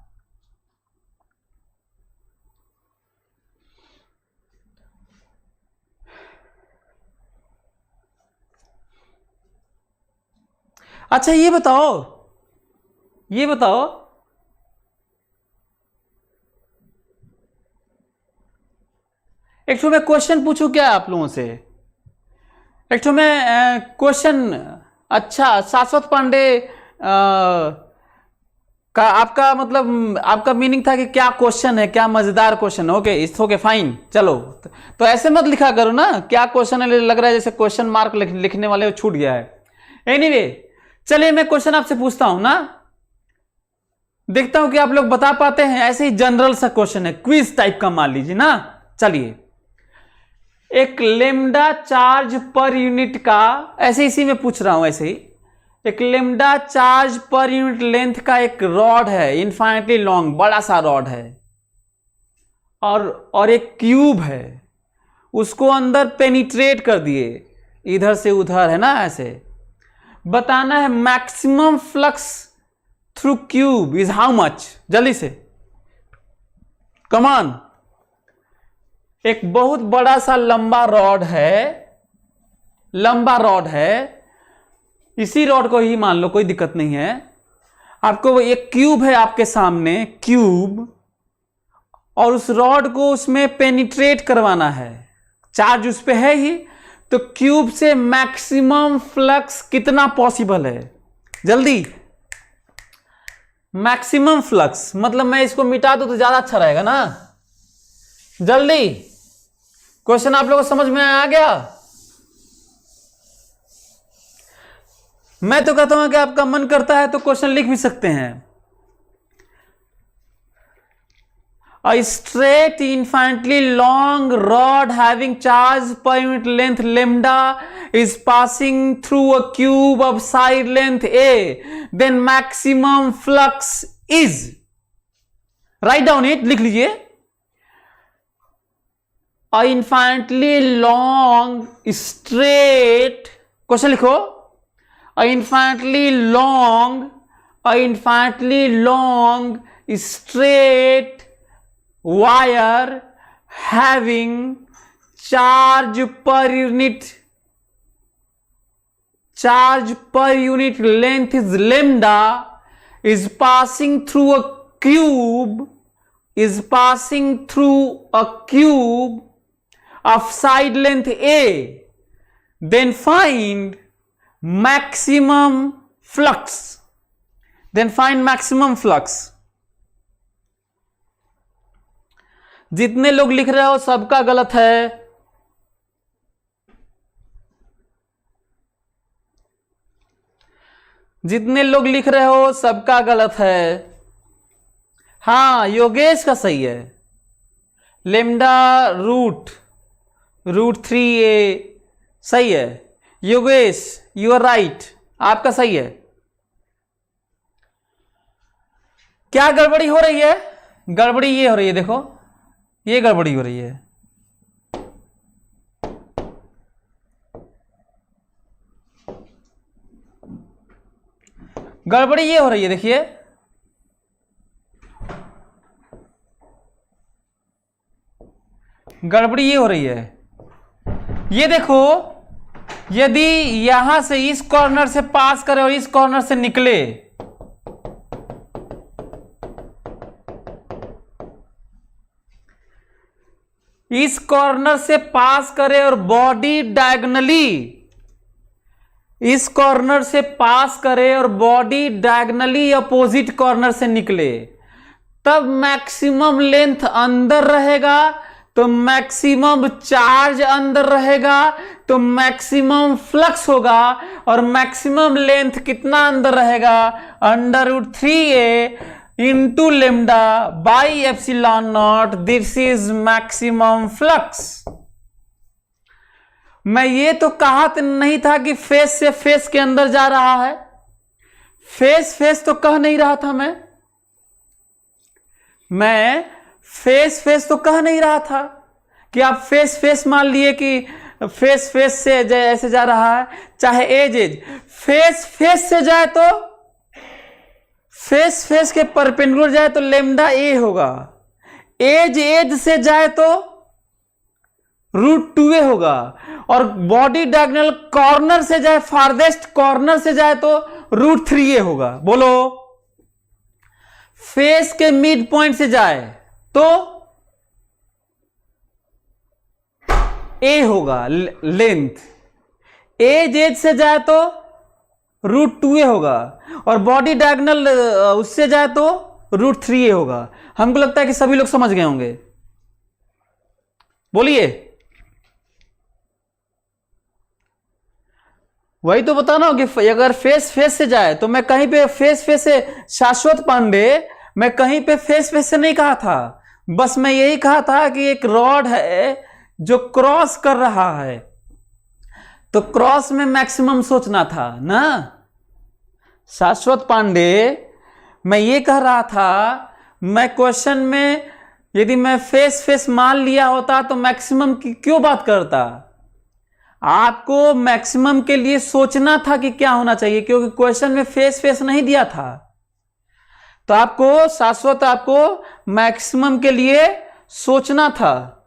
अच्छा ये बताओ एक तो मैं क्वेश्चन पूछूं क्या आप लोगों से? एक तो मैं क्वेश्चन, अच्छा शाश्वत पांडे, का आपका मतलब आपका मीनिंग था कि क्या क्वेश्चन है, क्या मजेदार क्वेश्चन है। ओके, इट्स ओके, फाइन, चलो। तो ऐसे मत लिखा करो ना, क्या क्वेश्चन है, लग रहा है जैसे क्वेश्चन मार्क लिखने वाले छूट गया है। एनीवे, चलिए मैं क्वेश्चन आपसे पूछता हूं ना, देखता हूं कि आप लोग बता पाते हैं। ऐसे ही जनरल सा क्वेश्चन है, क्विज टाइप का मान लीजिए ना। चलिए, एक लेमडा चार्ज पर यूनिट का, ऐसे इसी में पूछ रहा हूं, ऐसे ही एक lambda charge per unit length का एक रॉड है, इनफाइनाइटली लॉन्ग, बड़ा सा रॉड है, और एक क्यूब है, उसको अंदर पेनिट्रेट कर दिए, इधर से उधर है ना, ऐसे बताना है maximum flux through cube is how much. जल्दी से, कम ऑन। एक बहुत बड़ा सा लंबा रॉड है, लंबा रॉड है, इसी रॉड को ही मान लो, कोई दिक्कत नहीं है। आपको एक क्यूब है आपके सामने, क्यूब, और उस रॉड को उसमें पेनिट्रेट करवाना है, चार्ज उस पे है ही, तो क्यूब से मैक्सिमम फ्लक्स कितना पॉसिबल है? जल्दी, मैक्सिमम फ्लक्स मतलब मैं इसको मिटा दूं तो ज्यादा अच्छा रहेगा ना। जल्दी, क्वेश्चन आप लोगों को समझ में आ गया? मैं तो कहता हूं कि आपका मन करता है तो क्वेश्चन लिख भी सकते हैं। A straight infinitely long rod having charge per unit length lambda is passing through a cube of side length A. Then maximum flux is. Write down it. लिख लीजिए। A infinitely long straight. Question लिखो। A infinitely long straight wire having charge per unit length is lambda is passing through a cube of side length A. Then find maximum flux. जितने लोग लिख रहे हो सबका गलत है। जितने लोग लिख रहे हो सबका गलत है। हाँ, योगेश का सही है। लेमडा रूट 3a सही है। योगेश, यू आर राइट, आपका सही है। क्या गड़बड़ी हो रही है? गड़बड़ी ये हो रही है, देखो ये गड़बड़ी हो रही है। गड़बड़ी ये हो रही है, देखिए गड़बड़ी ये हो रही है। ये देखो, यदि यहां से इस कॉर्नर से पास करे और इस कॉर्नर से निकले, इस कॉर्नर से पास करे और बॉडी डायगोनली, इस कॉर्नर से पास करे और बॉडी डायगोनली अपोजिट कॉर्नर से निकले, तब मैक्सिमम लेंथ अंदर रहेगा, तो मैक्सिमम चार्ज अंदर रहेगा, तो मैक्सिमम फ्लक्स होगा। और मैक्सिमम लेंथ कितना अंदर रहेगा? √3a into lambda by epsilon naught. This is maximum flux. मैं ये तो कहा नहीं था कि फेस से फेस के अंदर जा रहा है। फेस तो कह नहीं रहा था। मैं फेस तो कह नहीं रहा था कि आप फेस मान लिए कि फेस से ऐसे जा रहा है, चाहे एज फेस से जाए तो फेस के परपेंडिकुलर जाए तो लेमडा ए होगा, एज से जाए तो √2a होगा, और बॉडी डायगोनल कॉर्नर से जाए, फारदेस्ट कॉर्नर से जाए तो √3a होगा। बोलो, फेस के मिड पॉइंट से जाए तो a होगा लेंथ, एज से जाए तो √2a होगा, और बॉडी डायगोनल उससे जाए तो √3a होगा। हमको लगता है कि सभी लोग समझ गए होंगे, बोलिए। वही तो बताना हो कि अगर फेस फेस से जाए तो मैं कहीं पे फेस फेस से, शाश्वत पांडे मैं कहीं पे फेस फेस से नहीं कहा था, बस मैं यही कहा था कि एक रॉड है जो क्रॉस कर रहा है, तो क्रॉस में मैक्सिमम सोचना था ना शाश्वत पांडे। मैं ये कह रहा था, मैं क्वेश्चन में यदि मैं फेस फेस मान लिया होता तो मैक्सिमम की क्यों बात करता। आपको मैक्सिमम के लिए सोचना था कि क्या होना चाहिए, क्योंकि क्वेश्चन में फेस फेस नहीं दिया था, तो आपको शाश्वत, आपको मैक्सिमम के लिए सोचना था।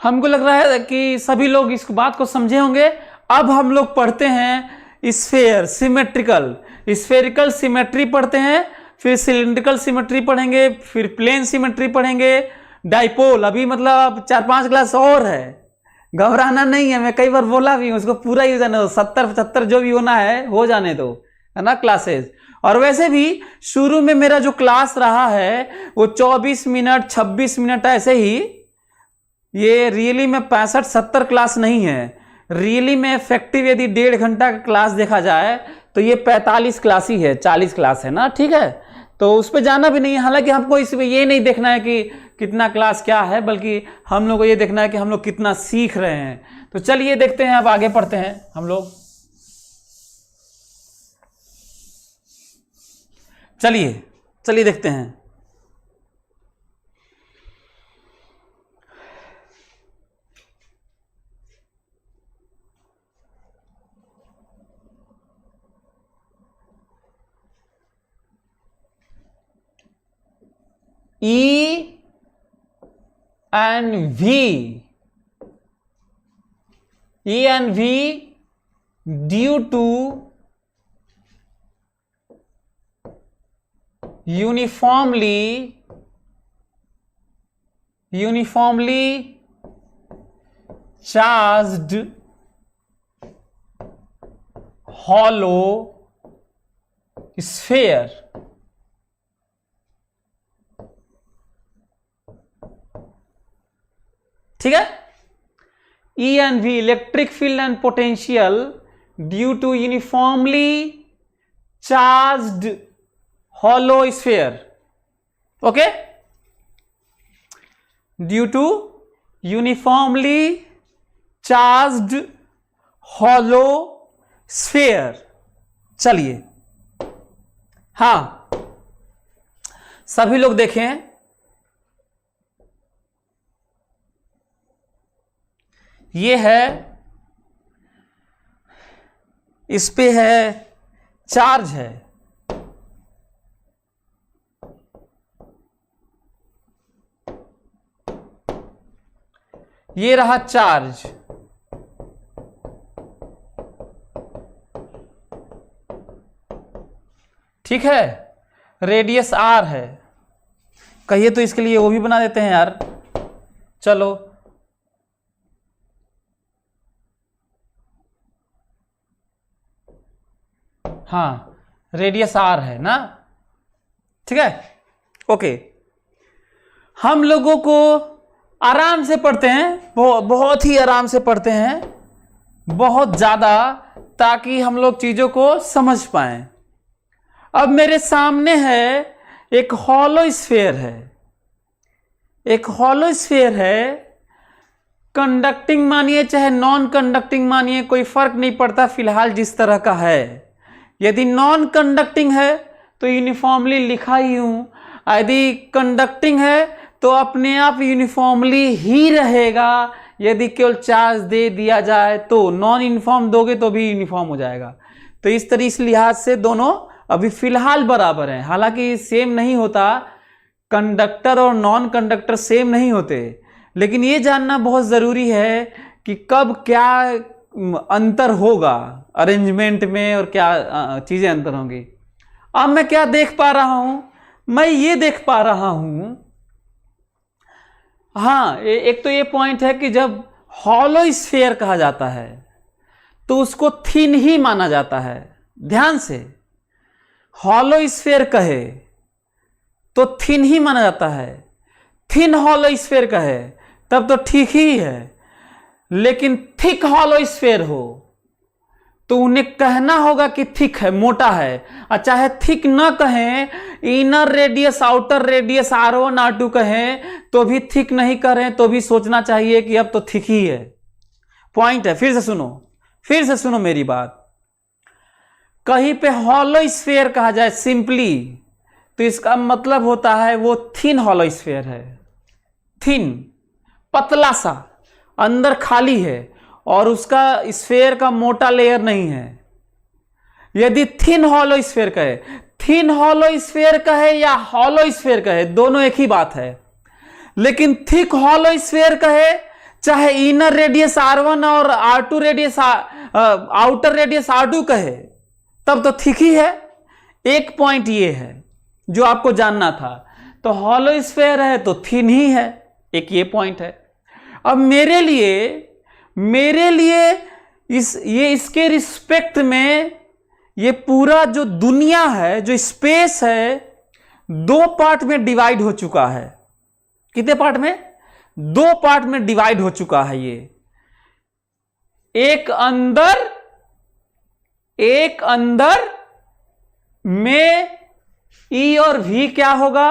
हमको लग रहा है कि सभी लोग इस बात को समझे होंगे। अब हम लोग पढ़ते हैं स्फेयर, सिमेट्रिकल, स्फेरिकल सिमेट्री पढ़ते हैं, फिर सिलिंड्रिकल सिमेट्री पढ़ेंगे, फिर प्लेन सिमेट्री पढ़ेंगे, डाइपोल। अभी मतलब 4-5 क्लास और है, घबराना नहीं है। मैं कई बार बोला भी, उसको पूरा ही हो जाने दो, 70-75 जो भी होना है हो जाने दो, है ना क्लासेस। और वैसे भी शुरू में मेरा जो क्लास रहा है वो 24 मिनट 26 मिनट ऐसे ही, ये रियली में 65-70 क्लास नहीं है। रियली में इफेक्टिव यदि 1.5 घंटा का क्लास देखा जाए तो ये 45 क्लास ही है, 40 क्लास है ना, ठीक है। तो उस पर जाना भी नहीं है। हालांकि हमको इसमें ये नहीं देखना है कि कितना क्लास क्या है, बल्कि हम लोग को ये देखना है कि हम लोग कितना सीख रहे हैं। तो चलिए देखते हैं, अब आगे पढ़ते हैं हम लोग। चलिए देखते हैं। E and V due to uniformly charged hollow sphere, ठीक है। E and V, electric field and potential due to uniformly charged hollow sphere, okay, due to uniformly charged hollow sphere. चलिए, हाँ सभी लोग देखें, ये है, इस पे है चार्ज है, ये रहा चार्ज, ठीक है। रेडियस r है, कहिए तो इसके लिए वो भी बना देते हैं यार, चलो। हाँ, रेडियस r है ना, ठीक है, ओके। हम लोगों को आराम से पढ़ते हैं, बहुत ही आराम से पढ़ते हैं, बहुत ज्यादा, ताकि हम लोग चीजों को समझ पाएं। अब मेरे सामने है एक हॉलो स्फीयर है, एक हॉलो स्फीयर है, कंडक्टिंग मानिए चाहे नॉन कंडक्टिंग मानिए, कोई फर्क नहीं पड़ता फिलहाल जिस तरह का है। यदि नॉन कंडक्टिंग है तो यूनिफॉर्मली लिखा ही हूं, यदि कंडक्टिंग है तो अपने आप यूनिफॉर्मली ही रहेगा। यदि केवल चार्ज दे दिया जाए तो, नॉन यूनिफॉर्म दोगे तो भी यूनिफॉर्म हो जाएगा। तो इस तरह, इस लिहाज से दोनों अभी फिलहाल बराबर हैं। हालांकि सेम नहीं होता, कंडक्टर और नॉन कंडक्टर सेम नहीं होते, लेकिन ये जानना बहुत ज़रूरी है कि कब क्या अंतर होगा अरेंजमेंट में और क्या चीज़ें अंतर होंगी। अब मैं क्या देख पा रहा हूं, मैं ये देख पा रहा हूं, हाँ एक तो ये पॉइंट है कि जब हॉलो स्फीयर कहा जाता है तो उसको थिन ही माना जाता है। ध्यान से, हॉलो स्फीयर कहे तो थिन ही माना जाता है, थिन हॉलो स्फीयर कहे तब तो ठीक ही है। लेकिन थिक हॉलो स्फीयर हो तो उन्हें कहना होगा कि थिक है, मोटा है। और चाहे थिक ना कहें, inner radius outer radius R1 R2 कहें तो भी थिक नहीं करें तो भी सोचना चाहिए कि अब तो थिक ही है। पॉइंट है। फिर से सुनो मेरी बात। कहीं पे हॉलो स्फीयर कहा जाए सिंपली तो इसका मतलब होता है वो थिन हॉलो स्फीयर है। थिन, पतला सा, अंदर खाली है और उसका स्फीयर का मोटा लेयर नहीं है। यदि थिन हॉलो स्फीयर कहे, थिन हॉलो स्फीयर कहे या हॉलो स्फीयर कहे, दोनों एक ही बात है। लेकिन थिक हॉलो स्फीयर कहे, चाहे इनर रेडियस R1 और R2 radius outer radius R2 कहे, तब तो थिक ही है। एक पॉइंट ये है जो आपको जानना था। तो हॉलो स्फीयर है तो थिन ही है, एक ये पॉइंट है। अब मेरे लिए इसके रिस्पेक्ट में ये पूरा जो दुनिया है, जो स्पेस है, 2 पार्ट में डिवाइड हो चुका है। कितने पार्ट में? 2 पार्ट में डिवाइड हो चुका है ये। एक अंदर में E और V क्या होगा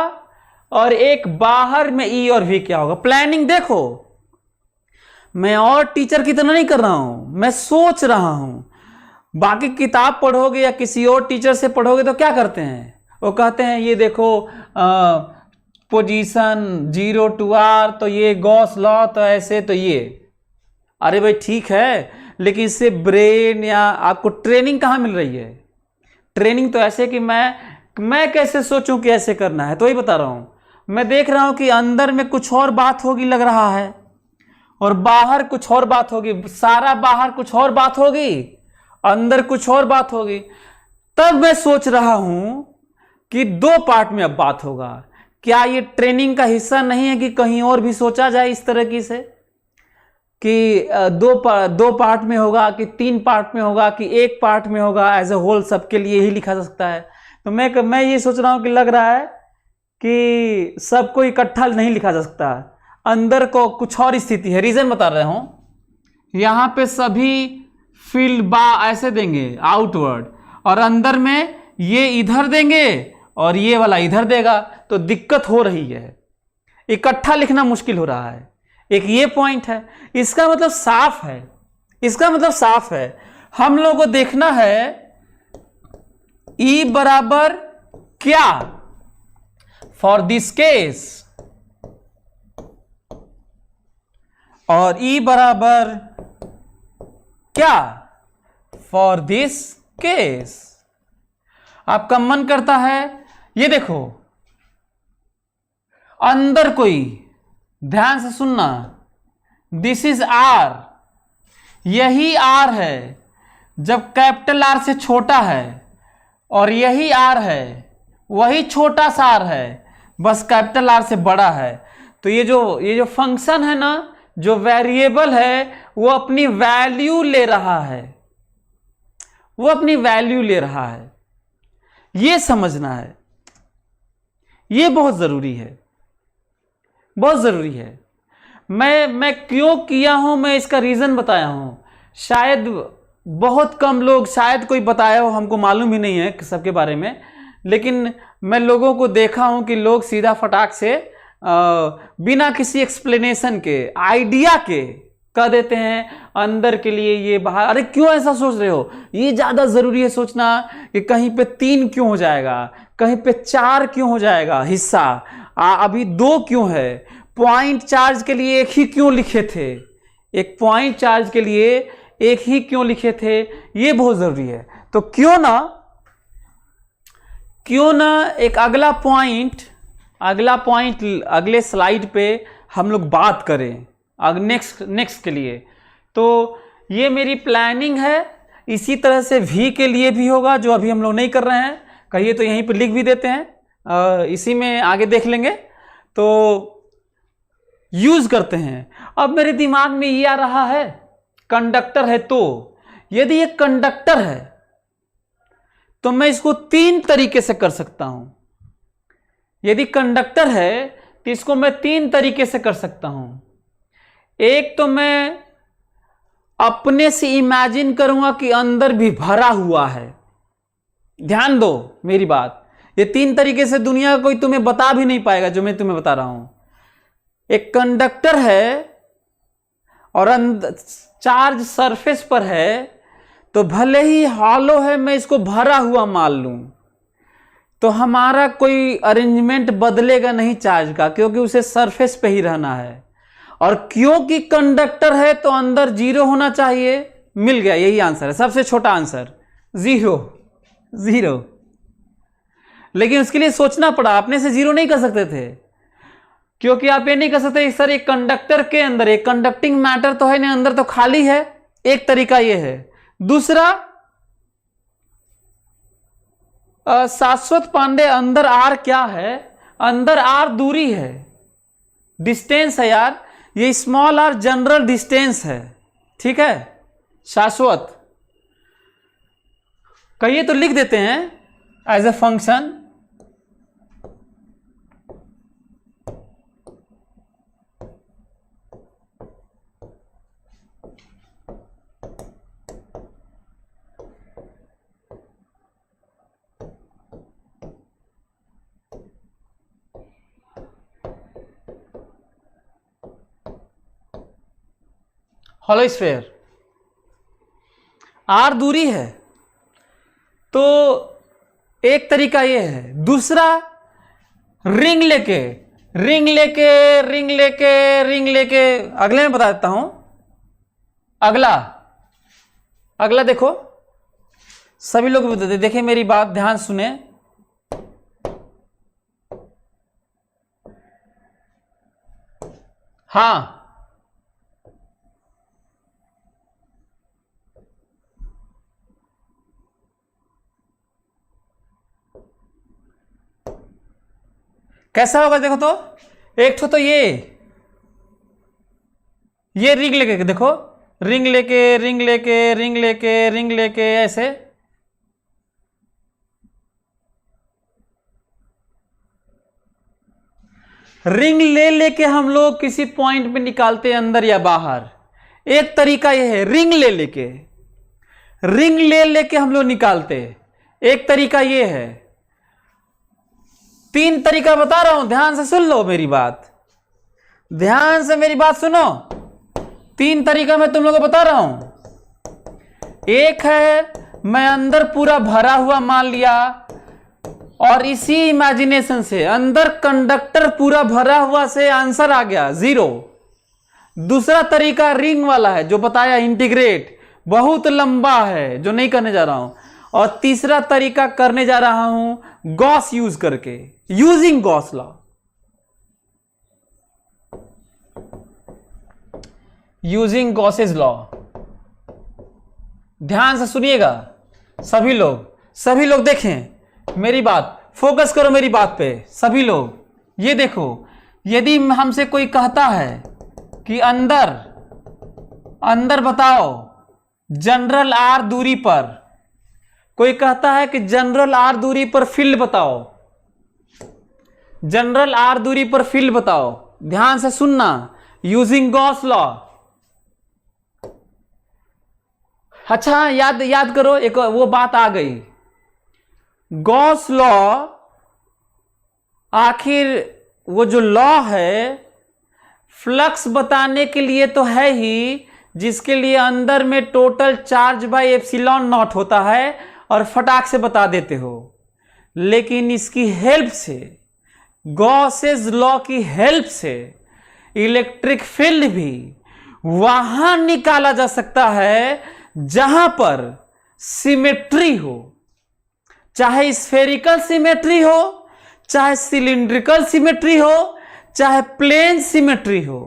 और एक बाहर में E और V क्या होगा। प्लानिंग देखो, मैं और टीचर की तरह नहीं कर रहा हूं, मैं सोच रहा हूं। बाकी किताब पढ़ोगे या किसी और टीचर से पढ़ोगे तो क्या करते हैं, वो कहते हैं ये देखो पोजीशन 0 to R तो ये गॉस लॉ तो ऐसे तो ये। अरे भाई ठीक है, लेकिन इससे ब्रेन या आपको ट्रेनिंग कहाँ मिल रही है? ट्रेनिंग तो ऐसे कि मैं कैसे सोचूं कि ऐसे करना है। तो वही बता रहा हूं। मैं देख रहा हूं कि अंदर में कुछ और बात होगी लग रहा है और बाहर कुछ और बात होगी। सारा बाहर कुछ और बात होगी, अंदर कुछ और बात होगी। तब मैं सोच रहा हूं कि 2 पार्ट में अब बात होगा। क्या ये ट्रेनिंग का हिस्सा नहीं है कि कहीं और भी सोचा जाए इस तरह से कि 2 पार्ट में होगा कि 3 पार्ट में होगा कि 1 पार्ट में होगा, एज ए होल सबके लिए ही लिखा जा सकता है। तो मैं ये सोच रहा हूं कि लग रहा है कि सबको इकट्ठा नहीं लिखा जा सकता, अंदर को कुछ और स्थिति है। रीजन बता रहा हूं। यहां पे सभी फील्ड बा ऐसे देंगे आउटवर्ड और अंदर में ये इधर देंगे और ये वाला इधर देगा, तो दिक्कत हो रही है, इकट्ठा लिखना मुश्किल हो रहा है। एक ये पॉइंट है। इसका मतलब साफ है, हम लोगों को देखना है E बराबर क्या फॉर दिस केस और E बराबर क्या फॉर दिस केस। आपका मन करता है, ये देखो अंदर कोई, ध्यान से सुनना, दिस इज R, यही R है जब कैपिटल R से छोटा है, और यही R है, वही छोटा सा R है, बस कैपिटल R से बड़ा है। तो ये जो फंक्शन है ना, जो वेरिएबल है, वो अपनी वैल्यू ले रहा है, ये समझना है। ये बहुत जरूरी है। मैं क्यों किया हूं, मैं इसका रीजन बताया हूं। शायद बहुत कम लोग, शायद कोई बताया हो, हमको मालूम ही नहीं है सबके बारे में, लेकिन मैं लोगों को देखा हूं कि लोग सीधा फटाक से बिना किसी एक्सप्लेनेशन के, आइडिया के कह देते हैं अंदर के लिए ये बाहर। अरे क्यों ऐसा सोच रहे हो? ये ज्यादा जरूरी है सोचना कि कहीं पे 3 क्यों हो जाएगा, कहीं पे 4 क्यों हो जाएगा हिस्सा, अभी 2 क्यों है, पॉइंट चार्ज के लिए 1 ही क्यों लिखे थे, एक पॉइंट चार्ज के लिए 1 ही क्यों लिखे थे, ये बहुत जरूरी है। तो क्यों ना एक अगला पॉइंट अगले स्लाइड पे हम लोग बात करें नेक्स्ट के लिए। तो ये मेरी प्लानिंग है। इसी तरह से V के लिए भी होगा, जो अभी हम लोग नहीं कर रहे हैं। कहिए तो यहीं पे लिख भी देते हैं, इसी में आगे देख लेंगे। तो यूज करते हैं। अब मेरे दिमाग में ये आ रहा है, कंडक्टर है तो यदि ये कंडक्टर है तो मैं इसको 3 तरीके से कर सकता हूं। यदि कंडक्टर है तो इसको मैं 3 तरीके से कर सकता हूं। एक तो मैं अपने से इमेजिन करूंगा कि अंदर भी भरा हुआ है। ध्यान दो मेरी बात, ये 3 तरीके से दुनिया कोई तुम्हें बता भी नहीं पाएगा जो मैं तुम्हें बता रहा हूं। एक कंडक्टर है और चार्ज सरफेस पर है, तो भले ही हॉलो है मैं इसको भरा हुआ मान लूं तो हमारा कोई अरेंजमेंट बदलेगा नहीं चार्ज का, क्योंकि उसे सरफेस पे ही रहना है। और क्योंकि कंडक्टर है तो अंदर 0 होना चाहिए। मिल गया, यही आंसर है, सबसे छोटा आंसर 0। लेकिन उसके लिए सोचना पड़ा, अपने से 0 नहीं कर सकते थे, क्योंकि आप ये नहीं कर सकते सर एक कंडक्टर के अंदर एक कंडक्टिंग मैटर तो है नहीं, अंदर तो खाली है। एक तरीका ये है। दूसरा, शाश्वत पांडे अंदर आर क्या है? अंदर आर दूरी है, डिस्टेंस है यार। ये स्मॉल आर जनरल डिस्टेंस है, ठीक है। शाश्वत कहिए तो लिख देते हैं as a function. Hollow sphere R दूरी है तो एक तरीका ये है। दूसरा, रिंग लेके अगले में बता देता हूं। अगला देखो, सभी लोग देखिए मेरी बात ध्यान सुने। हाँ, कैसा होगा देखो तो। एक तो ये रिंग लेके देखो, रिंग लेके ऐसे। रिंग लेके हम लोग किसी पॉइंट पे निकालते हैं अंदर या बाहर। एक तरीका ये है, रिंग लेके हम लोग निकालते। एक तरीका ये है। 3 तरीका बता रहा हूं, ध्यान से सुन लो मेरी बात, ध्यान से मेरी बात सुनो। 3 तरीका मैं तुम लोगों को बता रहा हूं। एक है मैं अंदर पूरा भरा हुआ मान लिया और इसी इमेजिनेशन से अंदर कंडक्टर पूरा भरा हुआ से आंसर आ गया 0। दूसरा तरीका रिंग वाला है जो बताया, इंटीग्रेट, बहुत लंबा है जो नहीं करने जा रहा हूं। और तीसरा तरीका करने जा रहा हूं गॉस यूज करके, using Gauss law. Using Gauss's law. ध्यान से सुनिएगा सभी लोग देखें मेरी बात, फोकस करो मेरी बात पे सभी लोग। ये देखो, यदि हमसे कोई कहता है कि अंदर बताओ जनरल आर दूरी पर, कोई कहता है कि जनरल आर दूरी पर फील्ड बताओ, जनरल आर दूरी पर फील्ड बताओ। ध्यान से सुनना, यूजिंग गॉस लॉ। अच्छा याद करो, एक वो बात आ गई। गॉस लॉ आखिर वो जो लॉ है फ्लक्स बताने के लिए तो है ही, जिसके लिए अंदर में total charge by epsilon not होता है और फटाक से बता देते हो। लेकिन इसकी हेल्प से, गॉसेस लॉ की हेल्प से इलेक्ट्रिक फील्ड भी वहां निकाला जा सकता है जहां पर सिमेट्री हो, चाहे स्फेरिकल सिमेट्री हो, चाहे सिलिंड्रिकल सिमेट्री हो, चाहे प्लेन सिमेट्री हो।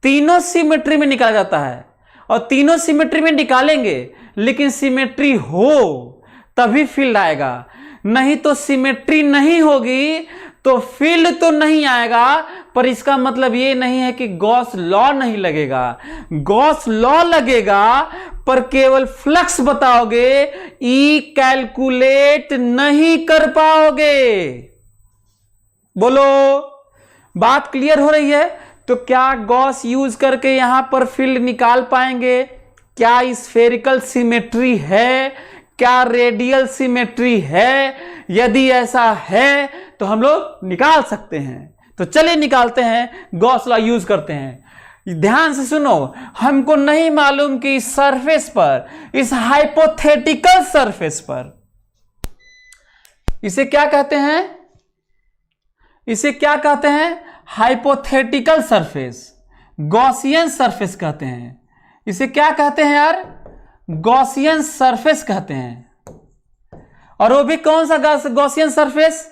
तीनों सिमेट्री में निकाला जाता है और तीनों सिमेट्री में निकालेंगे, लेकिन सिमेट्री हो तभी फील्ड आएगा। नहीं तो सिमेट्री नहीं होगी तो फील्ड तो नहीं आएगा, पर इसका मतलब ये नहीं है कि गॉस लॉ नहीं लगेगा। गॉस लॉ लगेगा, पर केवल फ्लक्स बताओगे, ई कैलकुलेट नहीं कर पाओगे। बोलो, बात क्लियर हो रही है? तो क्या गॉस यूज करके यहां पर फील्ड निकाल पाएंगे? क्या स्फेरिकल सिमेट्री है? क्या रेडियल सिमेट्री है? यदि ऐसा है तो हम लोग निकाल सकते हैं। तो चलिए निकालते हैं, गॉस लॉ यूज करते हैं। ध्यान से सुनो, हमको नहीं मालूम कि इस सरफेस पर, इस हाइपोथेटिकल सरफेस पर, इसे क्या कहते हैं? इसे क्या कहते हैं? हाइपोथेटिकल सरफेस, गॉसियन सरफेस कहते हैं। इसे क्या कहते हैं यार? गॉसियन सरफेस कहते हैं। और वो भी कौन सा गॉसियन सरफेस?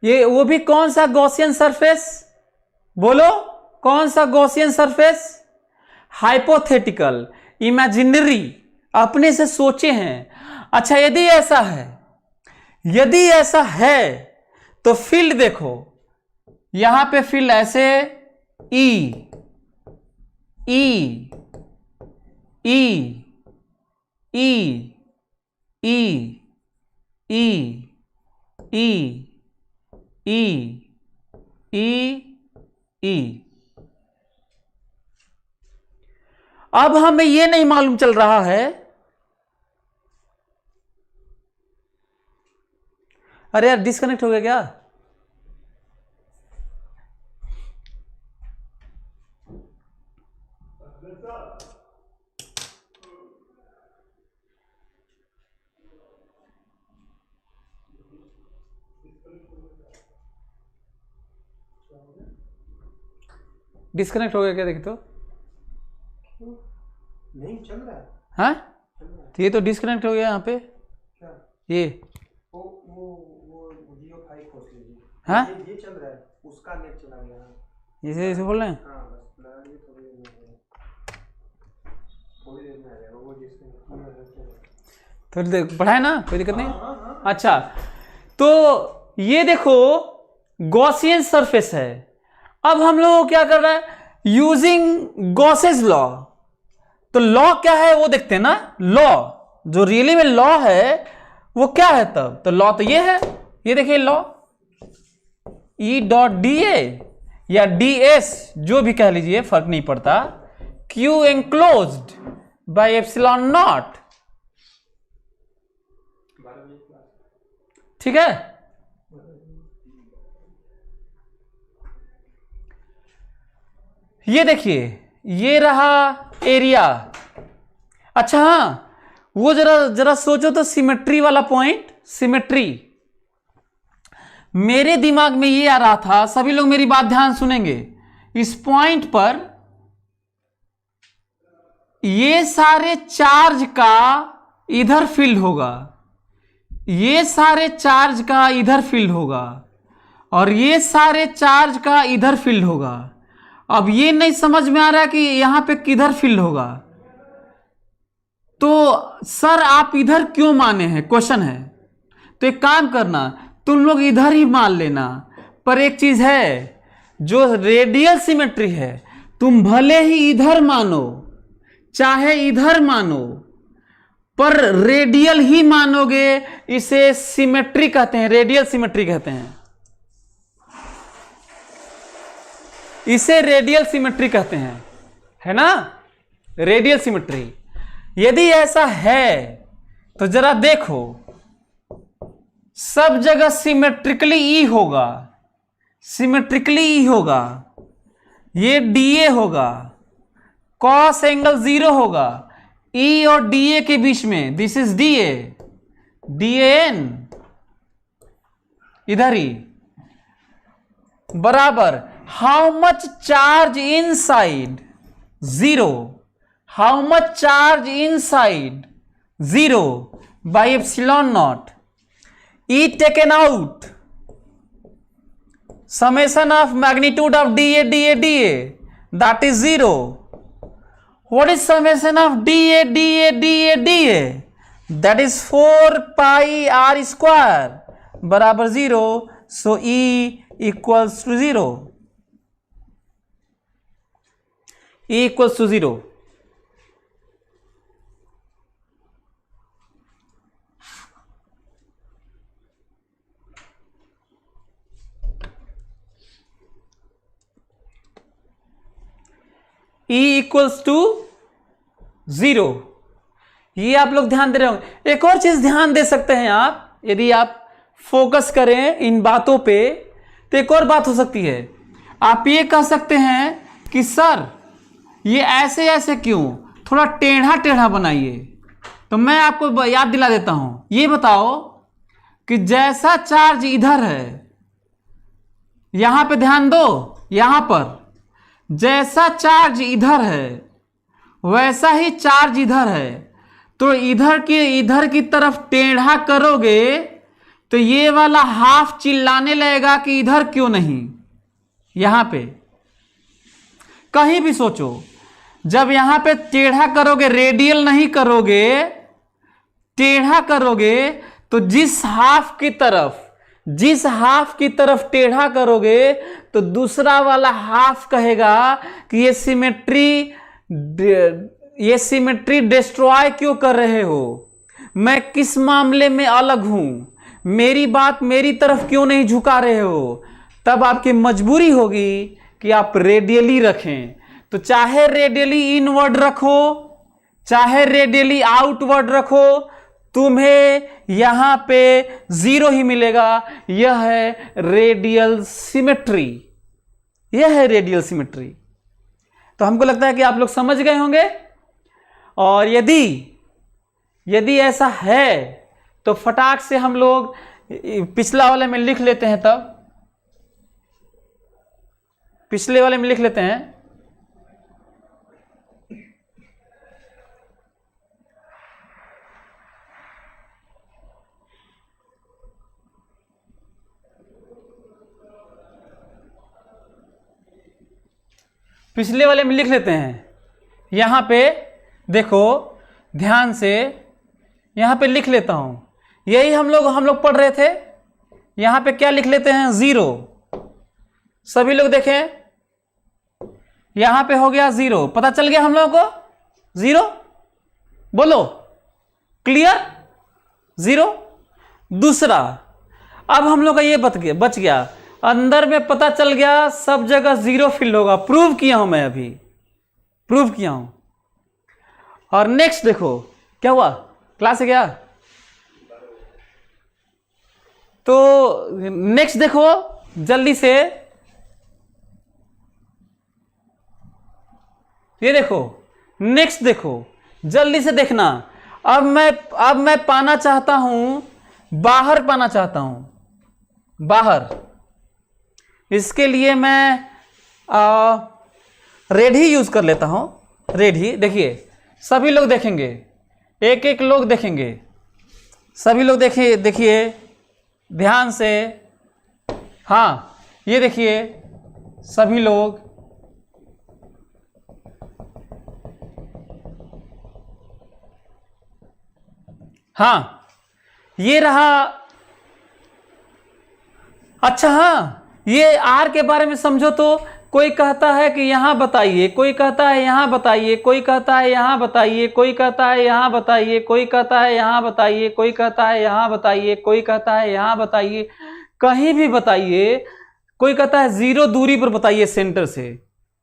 ये वो भी कौन सा गॉसियन सरफेस? बोलो, कौन सा गॉसियन सरफेस? हाइपोथेटिकल, इमेजिनरी, अपने से सोचे हैं। अच्छा, यदि ऐसा है, यदि ऐसा है तो फील्ड देखो, यहां पे फील्ड ऐसे ई ई ई ई ई ई ई ई ई ई। अब हमें यह नहीं मालूम चल रहा है, अरे यार डिस्कनेक्ट हो गया क्या? डिस्कनेक्ट हो गया क्या? देखो तो, नहीं चल रहा है। हाँ, तो ये तो डिस्कनेक्ट हो गया यहाँ पे। क्या? ये वो जियो 5 खोल लीजिए। हाँ, ये चल रहा है, उसका नेट चला गया। इसे बोल रहे हैं। हाँ बस लगा लिए, थोड़ी देर में आ जाएगा वो जिसमें थोड़ी देर पढ़ाए ना, कोई दिक्कत नहीं। हाँ। अच्छा, तो ये देखो गॉसियन सरफेस है। अब हम लोग को क्या कर रहा है? Using Gauss's law. तो लॉ क्या है वो देखते हैं ना। लॉ जो रियली में लॉ है वो क्या है तब? तो लॉ तो ये है, ये देखिए law, E dot D A या डी एस जो भी कह लीजिए, फर्क नहीं पड़ता, क्यू एंक्लोज्ड बाय एप्सिलॉन नॉट। ठीक है, ये देखिए, ये रहा एरिया। अच्छा हाँ, वो जरा सोचो तो, सिमेट्री वाला पॉइंट, सिमेट्री मेरे दिमाग में ये आ रहा था, सभी लोग मेरी बात ध्यान सुनेंगे। इस पॉइंट पर ये सारे चार्ज का इधर फील्ड होगा, ये सारे चार्ज का इधर फील्ड होगा, और ये सारे चार्ज का इधर फील्ड होगा। अब ये नहीं समझ में आ रहा है कि यहां पे किधर फील्ड होगा। तो सर आप इधर क्यों माने हैं, क्वेश्चन है। तो एक काम करना, तुम लोग इधर ही मान लेना। पर एक चीज है, जो रेडियल सिमेट्री है, तुम भले ही इधर मानो चाहे इधर मानो, पर रेडियल ही मानोगे। इसे सिमेट्री कहते हैं, रेडियल सिमेट्री कहते हैं। इसे रेडियल सिमेट्री कहते हैं, है ना, रेडियल सिमेट्री। यदि ऐसा है तो जरा देखो, सब जगह सिमेट्रिकली ई होगा, सिमेट्रिकली ई होगा, ये डीए होगा, कॉस एंगल 0 होगा, ई और डीए के बीच में, दिस इज डीए, डीएन इधर ही, बराबर how much charge inside 0, how much charge inside 0 bye epsilon not, E taken out, summation of magnitude of dA dA dA, that is 0. What is summation of dA dA dA dA? That is 4 pi r square बराबर 0. So E equals to 0, E equals to 0। E equals to 0, ये आप लोग ध्यान दे रहे होंगे। एक और चीज ध्यान दे सकते हैं आप, यदि आप फोकस करें इन बातों पे तो एक और बात हो सकती है। आप ये कह सकते हैं कि सर ये ऐसे ऐसे क्यों, थोड़ा टेढ़ा टेढ़ा बनाइए। तो मैं आपको याद दिला देता हूं, ये बताओ कि जैसा चार्ज इधर है, यहां पे ध्यान दो, यहां पर जैसा चार्ज इधर है वैसा ही चार्ज इधर है। तो इधर की तरफ टेढ़ा करोगे तो ये वाला हाफ चिल्लाने लगेगा कि इधर क्यों नहीं। यहां पे कहीं भी सोचो, जब यहां पे टेढ़ा करोगे, रेडियल नहीं करोगे, टेढ़ा करोगे, तो जिस हाफ की तरफ टेढ़ा करोगे तो दूसरा वाला हाफ कहेगा कि ये सिमेट्री डिस्ट्रॉय क्यों कर रहे हो, मैं किस मामले में अलग हूं, मेरी बात मेरी तरफ क्यों नहीं झुका रहे हो। तब आपकी मजबूरी होगी कि आप रेडियली रखें। तो चाहे रेडियली इनवर्ड रखो, चाहे रेडियली आउटवर्ड रखो, तुम्हें यहां पे 0 ही मिलेगा। यह है रेडियल सिमेट्री, यह है रेडियल सिमेट्री। तो हमको लगता है कि आप लोग समझ गए होंगे। और यदि ऐसा है तो फटाक से हम लोग पिछला वाले में लिख लेते हैं। तब पिछले वाले में लिख लेते हैं। पिछले वाले में लिख लेते हैं। यहां पे देखो ध्यान से, यहां पे लिख लेता हूं। यही हम लोग पढ़ रहे थे। यहां पे क्या लिख लेते हैं, 0। सभी लोग देखें, यहां पे हो गया 0। पता चल गया हम लोगों को 0? बोलो, क्लियर? 0। दूसरा, अब हम लोग का ये बच गया, अंदर में पता चल गया सब जगह 0 फिल होगा। प्रूव किया हूं मैं, अभी प्रूव किया हूं। और नेक्स्ट देखो क्या हुआ, क्लास है क्या? तो नेक्स्ट देखो जल्दी से, ये देखो नेक्स्ट देखो, जल्दी से देखना। अब मैं पाना चाहता हूं, बाहर पाना चाहता हूं, बाहर। इसके लिए मैं रेड ही यूज कर लेता हूं। रेड ही, देखिए सभी लोग देखेंगे, एक एक लोग देखेंगे, सभी लोग देखिए ध्यान से। हाँ ये देखिए सभी लोग, हाँ ये रहा। अच्छा हाँ, ये आर के बारे में समझो तो कोई कहता है कि यहां बताइए, कोई कहता है यहां बताइए, कोई कहता है यहां बताइए, कोई कहता है यहां बताइए, कोई कहता है यहां बताइए, कोई कहता है यहां बताइए, कोई कहता है यहां बताइए, कहीं भी बताइए। कोई कहता है 0 दूरी पर बताइए, सेंटर से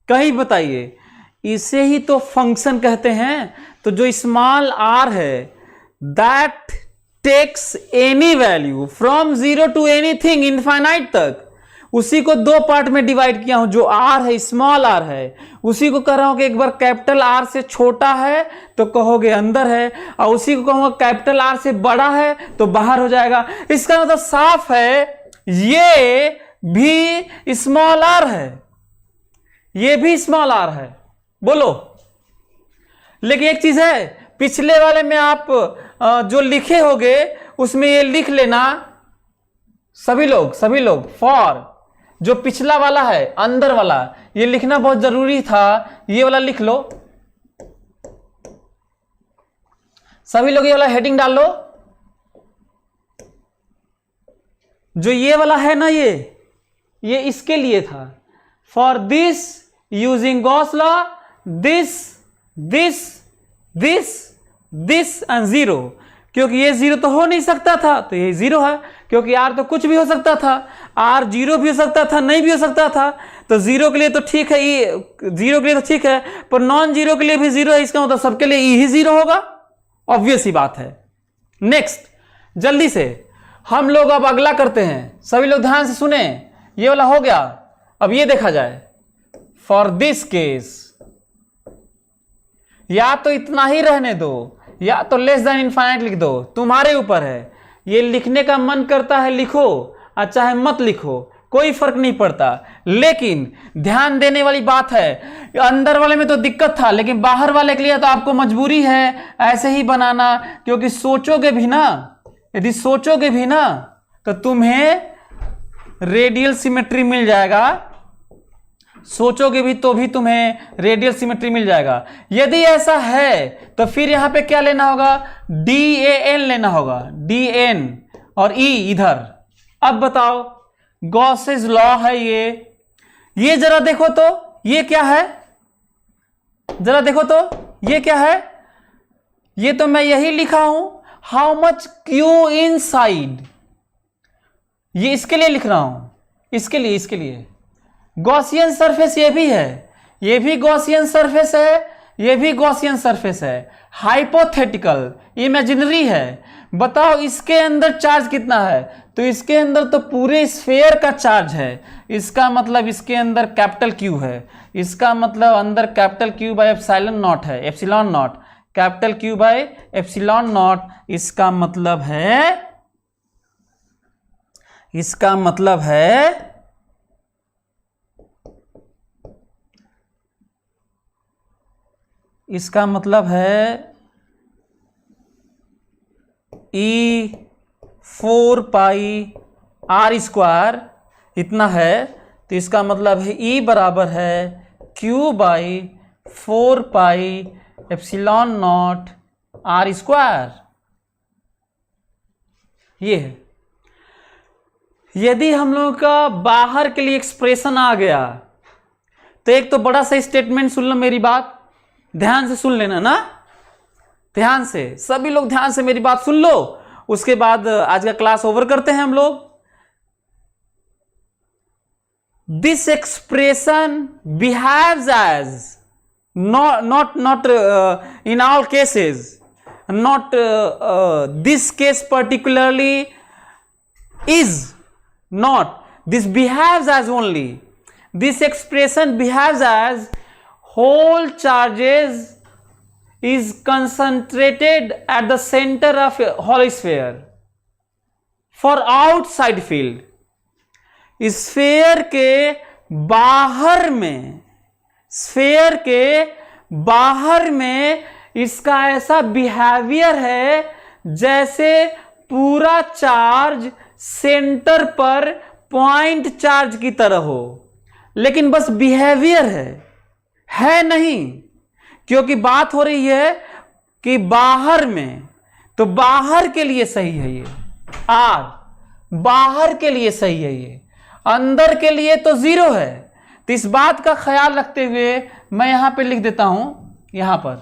कहीं बताइए। इसे ही तो फंक्शन कहते हैं। तो जो स्मॉल आर है, that takes any value from 0 to anything infinite तक, उसी को 2 पार्ट में डिवाइड किया हूं। जो आर है, स्मॉल आर है, उसी को कह रहा हूं कि एक बार कैपिटल आर से छोटा है तो कहोगे अंदर है, और उसी को कहूंगा कैपिटल आर से बड़ा है तो बाहर हो जाएगा। इसका मतलब साफ है ये भी स्मॉल आर है, ये भी स्मॉल आर है। बोलो। लेकिन एक चीज है, पिछले वाले में आप जो लिखे होगे उसमें ये लिख लेना, सभी लोग फॉर जो पिछला वाला है, अंदर वाला, ये लिखना बहुत जरूरी था। ये वाला लिख लो, सभी लोग ये वाला हेडिंग डाल लो। जो ये वाला है ना, ये इसके लिए था। For this using Gauss law, this this this this and zero, क्योंकि ये जीरो तो हो नहीं सकता था तो ये जीरो है, क्योंकि आर तो कुछ भी हो सकता था, आर जीरो भी हो सकता था, नहीं भी हो सकता था, तो जीरो के लिए तो ठीक है, ई जीरो के लिए तो ठीक है, पर नॉन जीरो के लिए भी जीरो है, इसका मतलब सबके लिए ई ही जीरो होगा, ऑब्वियस ही बात है। नेक्स्ट, जल्दी से हम लोग अब अगला करते हैं, सभी लोग ध्यान से सुने, ये वाला हो गया। अब ये देखा जाए, फॉर दिस केस या तो इतना ही रहने दो या तो लेस देन इनफाइनाइट लिख दो, तुम्हारे ऊपर है। ये लिखने का मन करता है लिखो, अच्छा है मत लिखो, कोई फर्क नहीं पड़ता। लेकिन ध्यान देने वाली बात है, अंदर वाले में तो दिक्कत था, लेकिन बाहर वाले के लिए तो आपको मजबूरी है ऐसे ही बनाना, क्योंकि सोचोगे भी ना, यदि सोचोगे भी ना तो तुम्हें रेडियल सिमेट्री मिल जाएगा, सोचोगे भी तो भी तुम्हें रेडियल सिमेट्री मिल जाएगा। यदि ऐसा है तो फिर यहां पे क्या लेना होगा, DAN लेना होगा, DN और E इधर। अब बताओ, गॉसेस लॉ है ये जरा देखो तो, ये क्या है, जरा देखो तो ये क्या है, ये तो मैं यही लिखा हूं, हाउ मच Q इनसाइड, ये इसके लिए लिख रहा हूं, इसके लिए गॉसियन सरफेस ये भी है, ये भी गॉसियन सरफेस है, ये भी गॉसियन सरफेस है, हाइपोथेटिकल इमेजिनरी है। बताओ इसके अंदर चार्ज कितना है, तो इसके अंदर तो पूरे स्फेयर का चार्ज है, इसका मतलब इसके अंदर कैपिटल Q है, इसका मतलब अंदर capital Q by epsilon naught है, epsilon naught, capital Q by epsilon naught, इसका मतलब है E4 पाई R स्क्वायर इतना है, तो इसका मतलब है E बराबर है Q by 4 pi epsilon not R square, ये है। यदि हम लोगों का बाहर के लिए एक्सप्रेशन आ गया, तो एक तो बड़ा सा स्टेटमेंट सुन लो, मेरी बात ध्यान से सुन लेना ना, ध्यान से, सभी लोग ध्यान से मेरी बात सुन लो, उसके बाद आज का क्लास ओवर करते हैं हम लोग। This expression behaves as not in all cases, not this case particularly is not, this behaves as only, this expression behaves as whole charges is concentrated at the center of a hollow sphere for outside field, sphere के बाहर में, sphere के बाहर में इसका ऐसा behaviour है जैसे पूरा चार्ज सेंटर पर पॉइंट चार्ज की तरह हो, लेकिन बस बिहेवियर है नहीं, क्योंकि बात हो रही है कि बाहर में, तो बाहर के लिए सही है ये आर, बाहर के लिए सही है ये, अंदर के लिए तो जीरो है। तो इस बात का ख्याल रखते हुए मैं यहां पे लिख देता हूं, यहां पर,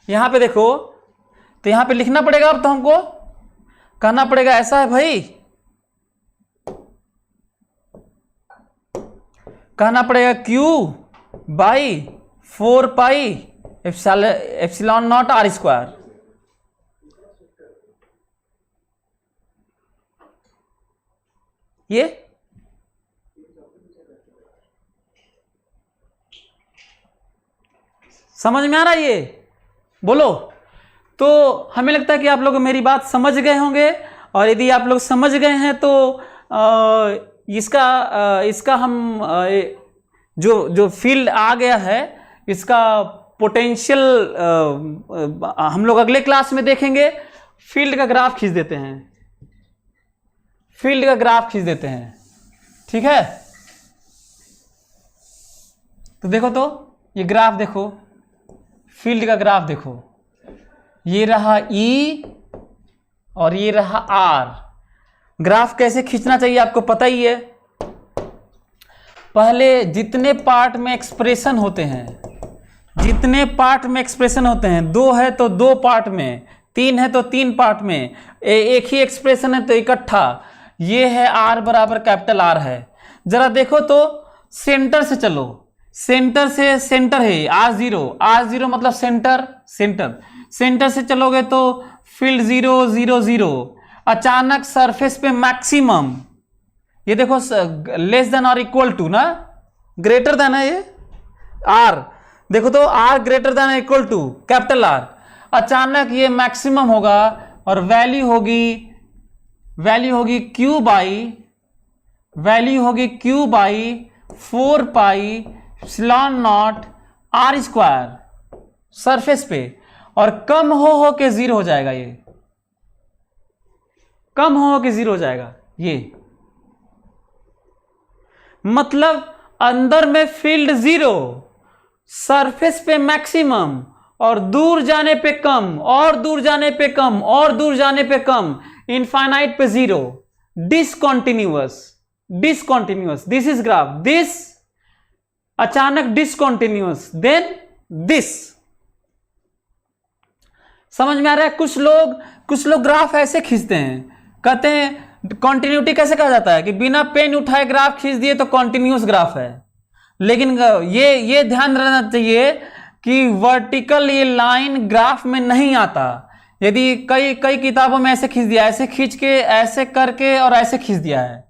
यहां पे देखो, तो यहां पे लिखना पड़ेगा, अब तो हमको कहना पड़ेगा ऐसा है भाई, कहना पड़ेगा Q by 4 pi epsilon naught R square, ये समझ में आ रहा है ये, बोलो। तो हमें लगता है कि आप लोग मेरी बात समझ गए होंगे, और यदि आप लोग समझ गए हैं तो इसका हम जो फील्ड आ गया है, इसका पोटेंशियल हम लोग अगले क्लास में देखेंगे। फील्ड का ग्राफ खींच देते हैं, फील्ड का ग्राफ खींच देते हैं, ठीक है। तो देखो, तो ये ग्राफ देखो, फील्ड का ग्राफ देखो, ये रहा E और ये रहा आर। ग्राफ कैसे खींचना चाहिए आपको पता ही है। पहले जितने पार्ट में एक्सप्रेशन होते हैं, जितने पार्ट में एक्सप्रेशन होते हैं, 2 है तो 2 पार्ट में, 3 है तो 3 पार्ट में, एक ही एक्सप्रेशन है तो इकट्ठा, ये है आर बराबर कैपिटल आर है। जरा देखो तो सेंटर से चलो, सेंटर से, सेंटर है R0, R0 मतलब सेंटर, सेंटर, सेंटर से चलोगे तो फील्ड 0 0 0। अचानक सरफेस पे मैक्सिमम, ये देखो लेस देन और इक्वल टू ना, ग्रेटर देन है ये आर, देखो तो R greater than equal to capital R. अचानक ये मैक्सिमम होगा और वैल्यू होगी Q by 4 pi epsilon naught R square surface पे, और कम हो के 0 हो जाएगा, ये कम हो के 0 हो जाएगा। ये मतलब अंदर में फील्ड 0, सरफेस पे मैक्सिमम, और दूर जाने पे कम, और दूर जाने पे कम, और दूर जाने पे कम, इनफाइनाइट पे 0, discontinuous, discontinuous. This is graph, this अचानक डिसकंटिन्यूअस, देन दिस। समझ में आ रहा है? कुछ लोग ग्राफ ऐसे खींचते हैं, कहते हैं कॉन्टिन्यूटी कैसे कहा जाता है कि बिना पेन उठाए ग्राफ खींच दिए तो कॉन्टिन्यूअस ग्राफ है। लेकिन ये ध्यान रखना चाहिए कि वर्टिकल ये लाइन ग्राफ में नहीं आता। यदि कई किताबों में ऐसे खींच दिया, ऐसे खींच के, ऐसे करके और ऐसे खींच दिया है,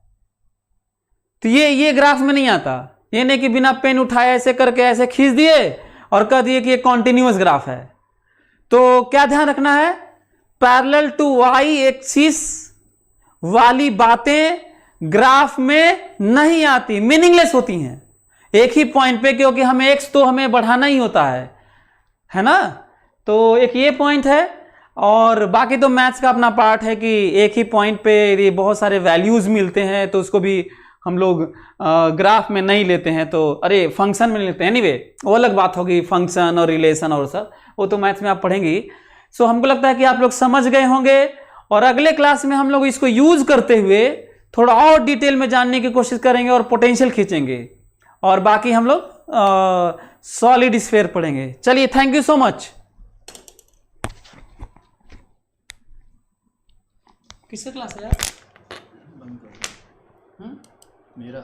तो ये ग्राफ में नहीं आता। ये नहीं कि बिना पेन उठाए ऐसे करके ऐसे खींच दिए और कह दिए कि ये कॉन्टिन्यूअस ग्राफ है। तो क्या ध्यान रखना है, पैरेलल टू वाई एक्सिस वाली बातें ग्राफ में नहीं आती, मीनिंगलेस होती हैं एक ही पॉइंट पे, क्योंकि हमें एक्स तो हमें बढ़ाना ही होता है ना। तो एक ये पॉइंट है, और बाकी तो मैथ्स का अपना पार्ट है कि एक ही पॉइंट पे यदि बहुत सारे वैल्यूज मिलते हैं तो उसको भी हम लोग ग्राफ में नहीं लेते हैं, तो अरे फंक्शन में लेते हैं। एनीवे वो अलग बात होगी, फंक्शन और रिलेशन और सब, वो तो मैथ्स में आप पढ़ेंगे। सो हमको लगता है कि आप लोग समझ गए होंगे, और अगले क्लास में हम लोग इसको यूज करते हुए थोड़ा और डिटेल में जानने की कोशिश करेंगे और पोटेंशियल खींचेंगे, और बाकी हम लोग सॉलिड स्फीयर पढ़ेंगे। चलिए, थैंक यू सो मच। किसका क्लास है यार? बंद कर। मेरा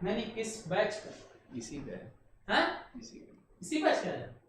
नहीं, किस बैच का? इसी का है। हाँ? इसी का। इसी बैच का है।